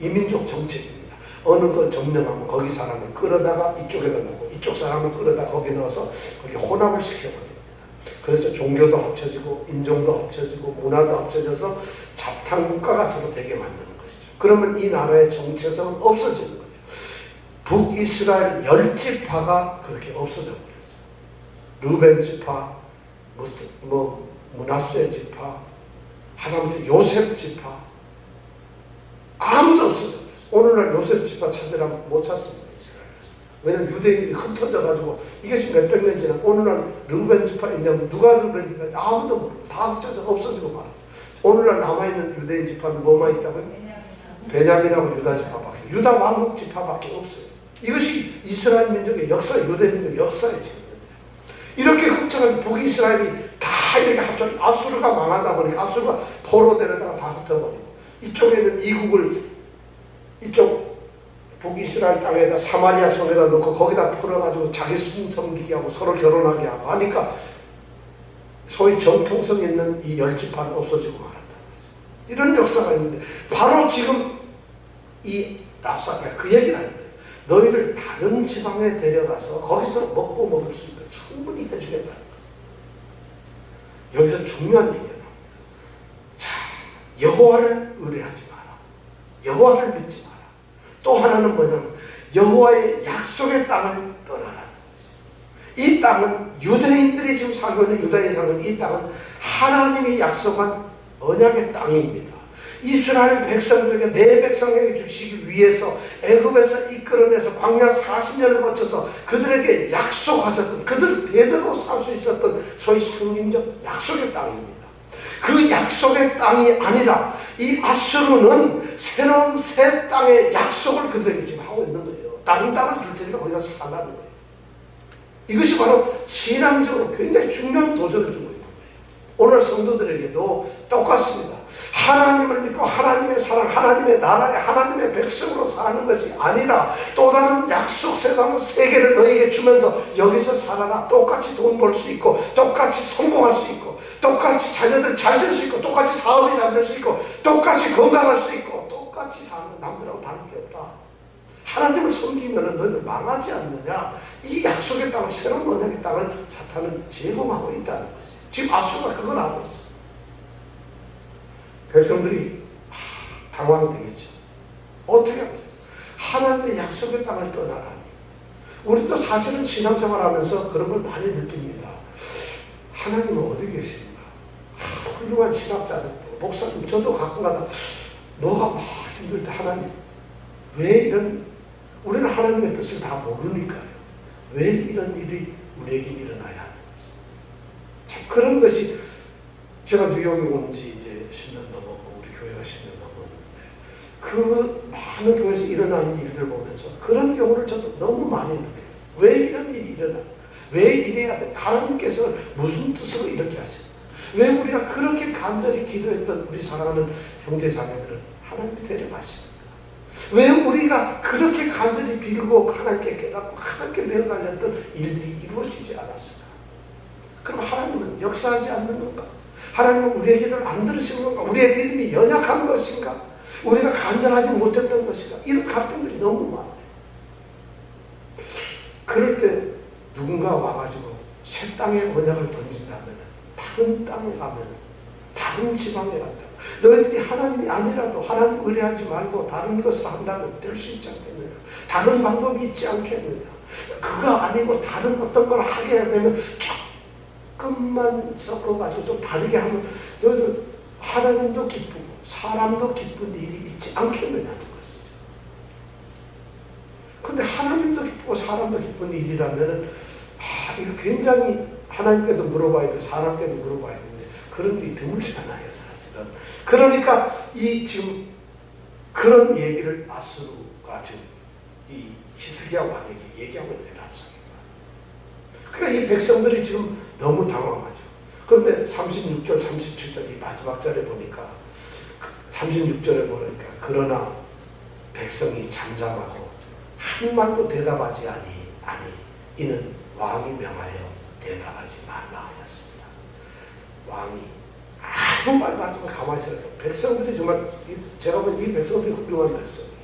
이민족 정책입니다. 어느 걸 점령하면 거기 사람을 끌어다가 이쪽에다 놓고 이쪽 사람을 끌어다 거기 넣어서 거기 혼합을 시켜버립니다. 그래서 종교도 합쳐지고 인종도 합쳐지고 문화도 합쳐져서 잡탕 국가가 서로 되게 만드는 것이죠. 그러면 이 나라의 정체성은 없어지는 거죠. 북이스라엘 10지파가 그렇게 없어져 버렸어요. 르벤 지파, 므낫세 지파, 하다못해 요셉 지파 아무도 없어져 버렸어요. 오늘날 요셉 지파 찾으라면 못 찾습니다. 이스라엘에서. 왜냐하면 유대인들이 흩어져가지고 이게 지금 몇백 년 지나 오늘날 르벤 지파 있냐면 누가 르벤 지파인지 아무도 모르고 다 흩어져 없어지고 말았어요. 오늘날 남아있는 유대인 지파는 뭐만 있다고요? 베냐민하고 유다 지파밖에, 유다 왕국 지파밖에 없어요. 이것이 이스라엘 민족의 역사, 유대 민족 역사의 지금 이렇게 흩어가지고 북이스라엘이 다 이렇게 합쳐 아수르가 망하다 보니까 아수르가 포로 데려다가 다 흩어버리고 이쪽에는 이국을 이쪽 북이스라엘 땅에다 사마리아 성에다 넣고 거기다 풀어가지고 자기 신 섬기게 하고 서로 결혼하게 하고 하니까 소위 정통성 있는 이 10지파는 없어지고 말았다는 거죠. 이런 역사가 있는데 바로 지금 이 랍사게가 그 얘기를 하는 거예요. 너희를 다른 지방에 데려가서 거기서 먹고 먹을 수 있도록 충분히 해주겠다는 거죠. 여기서 중요한 얘기가 나옵니다. 자, 여호와를 의뢰하지 마라. 여호와를 믿지 마라. 또 하나는 뭐냐면 여호와의 약속의 땅을 떠나라는 거죠. 이 땅은 유대인들이 지금 살고 있는 유다인이 살고 있는 이 땅은 하나님이 약속한 언약의 땅입니다. 이스라엘 백성들에게 내 백성에게 주시기 위해서 애굽에서 이끌어내서 광야 40년을 거쳐서 그들에게 약속하셨던, 그들 대대로 살 수 있었던 소위 상징적 약속의 땅입니다. 그 약속의 땅이 아니라 이 아수르는 새로운 새 땅의 약속을 그들에게 지금 하고 있는 거예요. 다른 땅을 줄 테니까 거기 가서 살라는 거예요. 이것이 바로 신앙적으로 굉장히 중요한 도전을 주고 있는 거예요. 오늘 성도들에게도 똑같습니다. 하나님을 믿고 하나님의 사랑, 하나님의 나라의 하나님의 백성으로 사는 것이 아니라 또 다른 약속 세계를 너에게 주면서 여기서 살아라. 똑같이 돈 벌 수 있고, 똑같이 성공할 수 있고, 똑같이 자녀들 잘 될 수 있고, 똑같이 사업이 잘 될 수 있고, 똑같이 건강할 수 있고, 똑같이 사는 남들하고 다를 게 없다. 하나님을 섬기면 너희들 망하지 않느냐. 이 약속의 땅을, 새로운 언약의 땅을 사탄은 제공하고 있다는 거지. 지금 아수가 그걸 하고 있어. 백성들이 당황되겠죠. 어떻게 하죠? 하나님의 약속의 땅을 떠나라니. 우리도 사실은 신앙생활 하면서 그런 걸 많이 느낍니다. 하나님은 어디 계십니까? 훌륭한 신학자들도, 목사님, 저도 가끔가다 너가 막 힘들 때 하나님 왜 이런, 우리는 하나님의 뜻을 다 모르니까요. 왜 이런 일이 우리에게 일어나야 하는지. 참 그런 것이, 제가 뉴욕에 온 지 이제 10년 넘었고 우리 교회가 10년 넘었는데 그 많은 교회에서 일어나는 일들 보면서 그런 경우를 저도 너무 많이 느껴요. 왜 이런 일이 일어나는가? 왜 이래야 돼? 하나님께서 무슨 뜻으로 이렇게 하시는가? 왜 우리가 그렇게 간절히 기도했던 우리 사랑하는 형제 자매들은 하나님이 데려가시는가? 왜 우리가 그렇게 간절히 빌고 하나님께 깨닫고 하나님께 매어 달렸던 일들이 이루어지지 않았을까? 그럼 하나님은 역사하지 않는 건가? 하나님은 우리의 기도를 안 들으시는 건가? 우리의 믿음이 연약한 것인가? 우리가 간절하지 못했던 것인가? 이런 갈등들이 너무 많아요. 그럴 때 누군가 와가지고 새 땅의 언약을 던진다면, 다른 땅에 가면, 다른 지방에 간다. 너희들이 하나님이 아니라도 하나님 의뢰하지 말고 다른 것을 한다면 될 수 있지 않겠느냐? 다른 방법이 있지 않겠느냐? 그거 아니고 다른 어떤 걸 하게 되면 조금만 섞어가지고 좀 다르게 하면 너희들 하나님도 기쁘고 사람도 기쁜 일이 있지 않겠느냐는 것이죠. 근데 하나님도 기쁘고 사람도 기쁜 일이라면은 이거 굉장히 하나님께도 물어봐야 되고 사람께도 물어봐야 되는데 그런 일이 드물잖아요, 사실은. 그러니까 이 지금 그런 얘기를 아수르가 지금 이 히스기야 왕에게 얘기하고 있는 랍사기가. 그러니까 이 백성들이 지금 너무 당황하죠. 그런데 36절, 37절 이 마지막 절에 보니까 36절에 보니까 그러나 백성이 잠잠하고 한 말도 대답하지 아니 이는 왕이 명하여 대답하지 말라 하였습니다. 왕이 아무 말도 하지 말고 가만히 있어요. 백성들이 정말, 제가 보면 이 백성들이 훌륭한 백성이에요.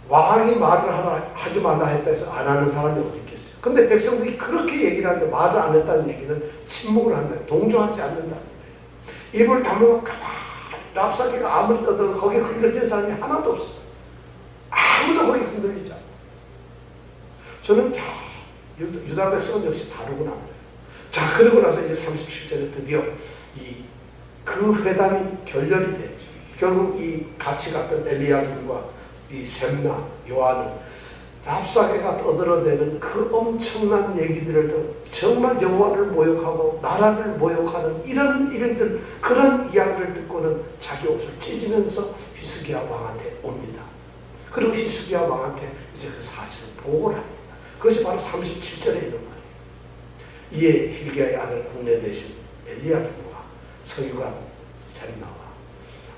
왕이 말을 하지 말라 했다 해서 안 하는 사람이 어디 있겠어요. 근데 백성들이 그렇게 얘기를 하는데 말을 안 했다는 얘기는 침묵을 한다, 동조하지 않는다는 거예요. 입을 다물고 가만히, 랍사기가 아무리 떠도 거기에 흔들리는 사람이 하나도 없어요. 아무도 거기에 흔들리지 않아요. 저는 유다 백성은 역시 다르구나. 자, 그러고 나서 이제 37절에 드디어 그 회담이 결렬이 됐죠. 결국 이 같이 갔던 엘리야김과 이 셈나 요한은 랍사게가 떠들어대는 그 엄청난 얘기들을 정말 여호와를 모욕하고 나라를 모욕하는 이런 일들, 그런 이야기를 듣고는 자기 옷을 찢으면서 히스기야 왕한테 옵니다. 그리고 히스기야 왕한테 이제 그 사실을 보고를 합니다. 그것이 바로 37절에 있는 말이에요. 이에 hil기야의 아들 국내 대신 엘리야김과 서기관 셈나와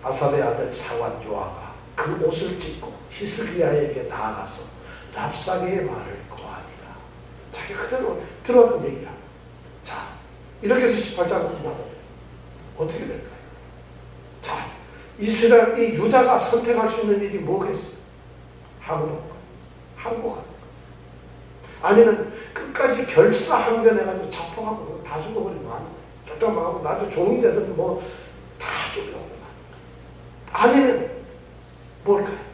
아삽의 아들 사관 요아가 그 옷을 찢고 히스기야에게 나아가서 랍사게의 말을 고하니라. 자기 그대로 들어왔던 얘기야. 자, 이렇게 해서 18장 끝나버려요. 어떻게 될까요? 자, 이스라엘, 이 유다가 선택할 수 있는 일이 뭐겠어요? 항복하는 거. 아니면 끝까지 결사항전해가지고 자폭하고 다 죽어버리고 하는 거예요. 쫓다 망하고 나도 종이 되든 뭐 다 죽어버리고 하는 거예요. 아니면 뭘까요?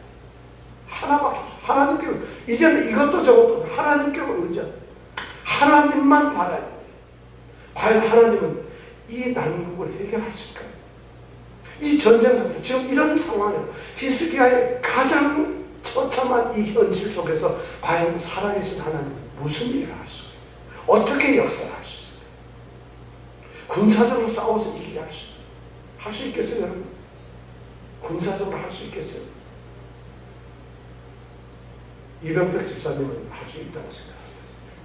하나밖에 없어요. 하나님께, 이제는 이것도 저것도 하나님께만 의지하는, 하나님만 바라는 거예요. 과연 하나님은 이 난국을 해결하실까요? 이 전쟁 상태, 지금 이런 상황에서 히스기야의 가장 처참한 이 현실 속에서 과연 살아계신 하나님은 무슨 일을 할 수가 있어요? 어떻게 역사를 할 수 있어요? 군사적으로 싸워서 이기게 할 수 있겠어요, 여러분? 군사적으로 할 수 있겠어요? 이병택 집사님은 할 수 있다고 생각합니다.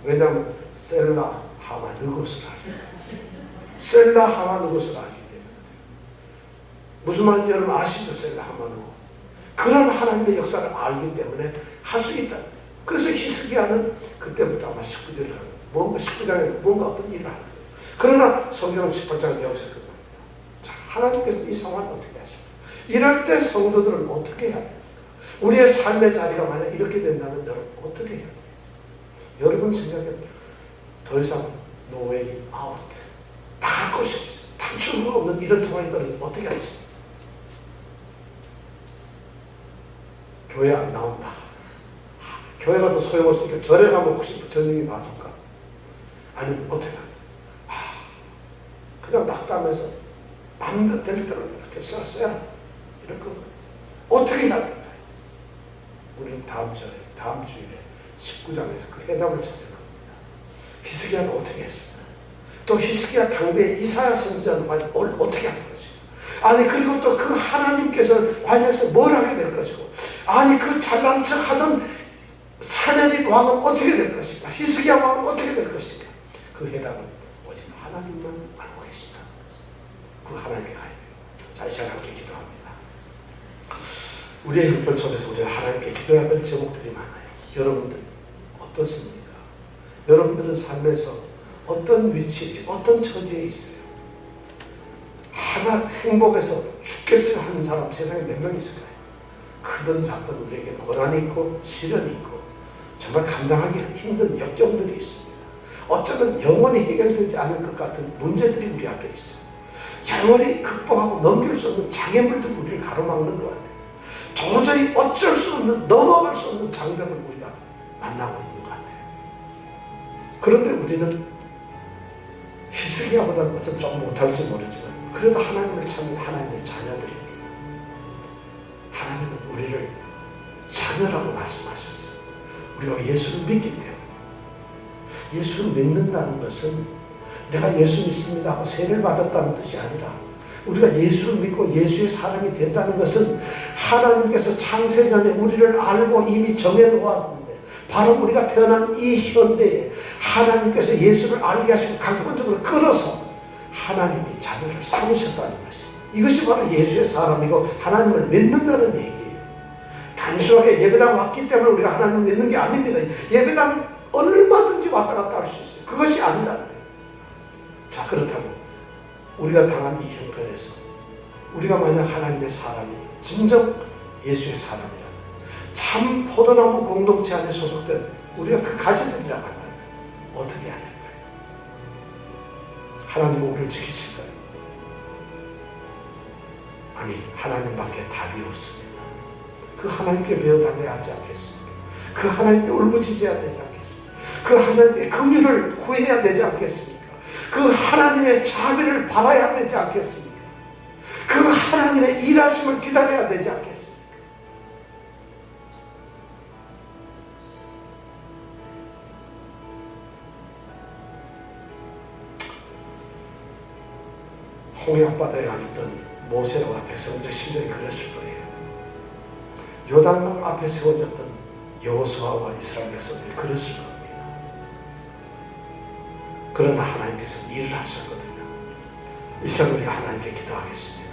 왜냐하면 셀라 하마 느곳을 알기 때문에. 셀라 하마 느곳을 알기 때문에. 무슨 말인지 여러분 아시죠? 셀라 하마 느곳. 그런 하나님의 역사를 알기 때문에 할 수 있다. 그래서 히스기야는 그때부터 아마 19절을 하는 뭔가 19장에 뭔가 어떤 일을 하는 거예요. 그러나 성경은 18장은 여기서 끝납니다. 자, 하나님께서 이 상황을 어떻게 하십니까? 이럴 때 성도들은 어떻게 해야 됩니까? 우리의 삶의 자리가 만약 이렇게 된다면 여러분 어떻게 해야 돼요? 여러분 생각에 더 이상 no way out, 나갈 곳이 없어요. 탈출구가 없는 이런 상황이 떨어지면 어떻게 하시겠어요? 교회 안 나온다. 교회 가도 소용없으니까 절에 가면 혹시 부처님이 봐줄까? 아니면 어떻게 하겠어요? 그냥 낙담해서 마음대로 될 대로 이렇게 써라 이럴 거예요. 어떻게 해야 될까요? 우리는 다음 주일에 19장에서 그 해답을 찾을 겁니다. 히스기야는 어떻게 했습니까? 또 히스기야 당대 이사야 선지자는 과연 어떻게 할 것이고, 아니 그리고 또 그 하나님께서는 과연 여기서 뭘 하게 될 것이고, 아니 그 잘난 척 하던 사내립 왕은 어떻게 될 것인가, 히스기야 왕은 어떻게 될 것인가. 그 해답은 오직 하나님만 알고 계시다. 그 하나님께 가야 돼요. 자, 이 시간 함께 기도합니다. 우리의 형편 속에서 우리가 하나님께 기도해야 될 제목들이 많아요. 여러분들 어떻습니까? 여러분들은 삶에서 어떤 위치에, 어떤 처지에 있어요? 하나 행복해서 죽겠어요 하는 사람 세상에 몇 명 있을까요? 크든 작든 우리에게 고난이 있고 시련이 있고 정말 감당하기 힘든 역경들이 있습니다. 어쩌면 영원히 해결되지 않을 것 같은 문제들이 우리 앞에 있어요. 영원히 극복하고 넘길 수 없는 장애물들이 우리를 가로막는 것 같아요. 도저히 어쩔 수 없는, 넘어갈 수 없는 장벽을 우리가 만나고 있는 것 같아요. 그런데 우리는 히스기야보다는 어쩜 좀 못할지 모르지만 그래도 하나님을 찾는 하나님의 자녀들입니다. 하나님은 우리를 자녀라고 말씀하셨어요. 우리가 예수를 믿기 때문에. 예수를 믿는다는 것은 내가 예수 믿습니다 하고 세례를 받았다는 뜻이 아니라, 우리가 예수를 믿고 예수의 사람이 됐다는 것은 하나님께서 창세전에 우리를 알고 이미 정해놓았는데, 바로 우리가 태어난 이 현대에 하나님께서 예수를 알게 하시고 강권적으로 끌어서 하나님이 자녀를 삼으셨다는 것입니다. 이것이 바로 예수의 사람이고 하나님을 믿는다는 얘기예요. 단순하게 예배당 왔기 때문에 우리가 하나님을 믿는 게 아닙니다. 예배당 얼마든지 왔다 갔다 할 수 있어요. 그것이 아니라는 거예요. 자, 그렇다면 우리가 당한 이 형편에서 우리가 만약 하나님의 사람이, 진정 예수의 사람이라면, 참 포도나무 공동체 안에 소속된 우리가 그 가지들이라고 한다면 어떻게 해야 될까요? 하나님은 우리를 지키실까요? 아니, 하나님밖에 답이 없습니다. 그 하나님께 배워달래야 하지 않겠습니까? 그 하나님께 울부짖어야 되지 않겠습니까? 그 하나님의 긍휼을 구해야 되지 않겠습니까? 그 하나님의 자비를 바라야 되지 않겠습니까? 그 하나님의 일하심을 기다려야 되지 않겠습니까? 홍해 앞바다에 앉던 모세와 백성들의 심정이 그랬을 거예요. 요단강 앞에 세워졌던 여호수아와 이스라엘 백성들이 그랬을 겁니다. 그러나 하나님께서 일을 하셨거든요. 이 시간 우리가 하나님께 기도하겠습니다.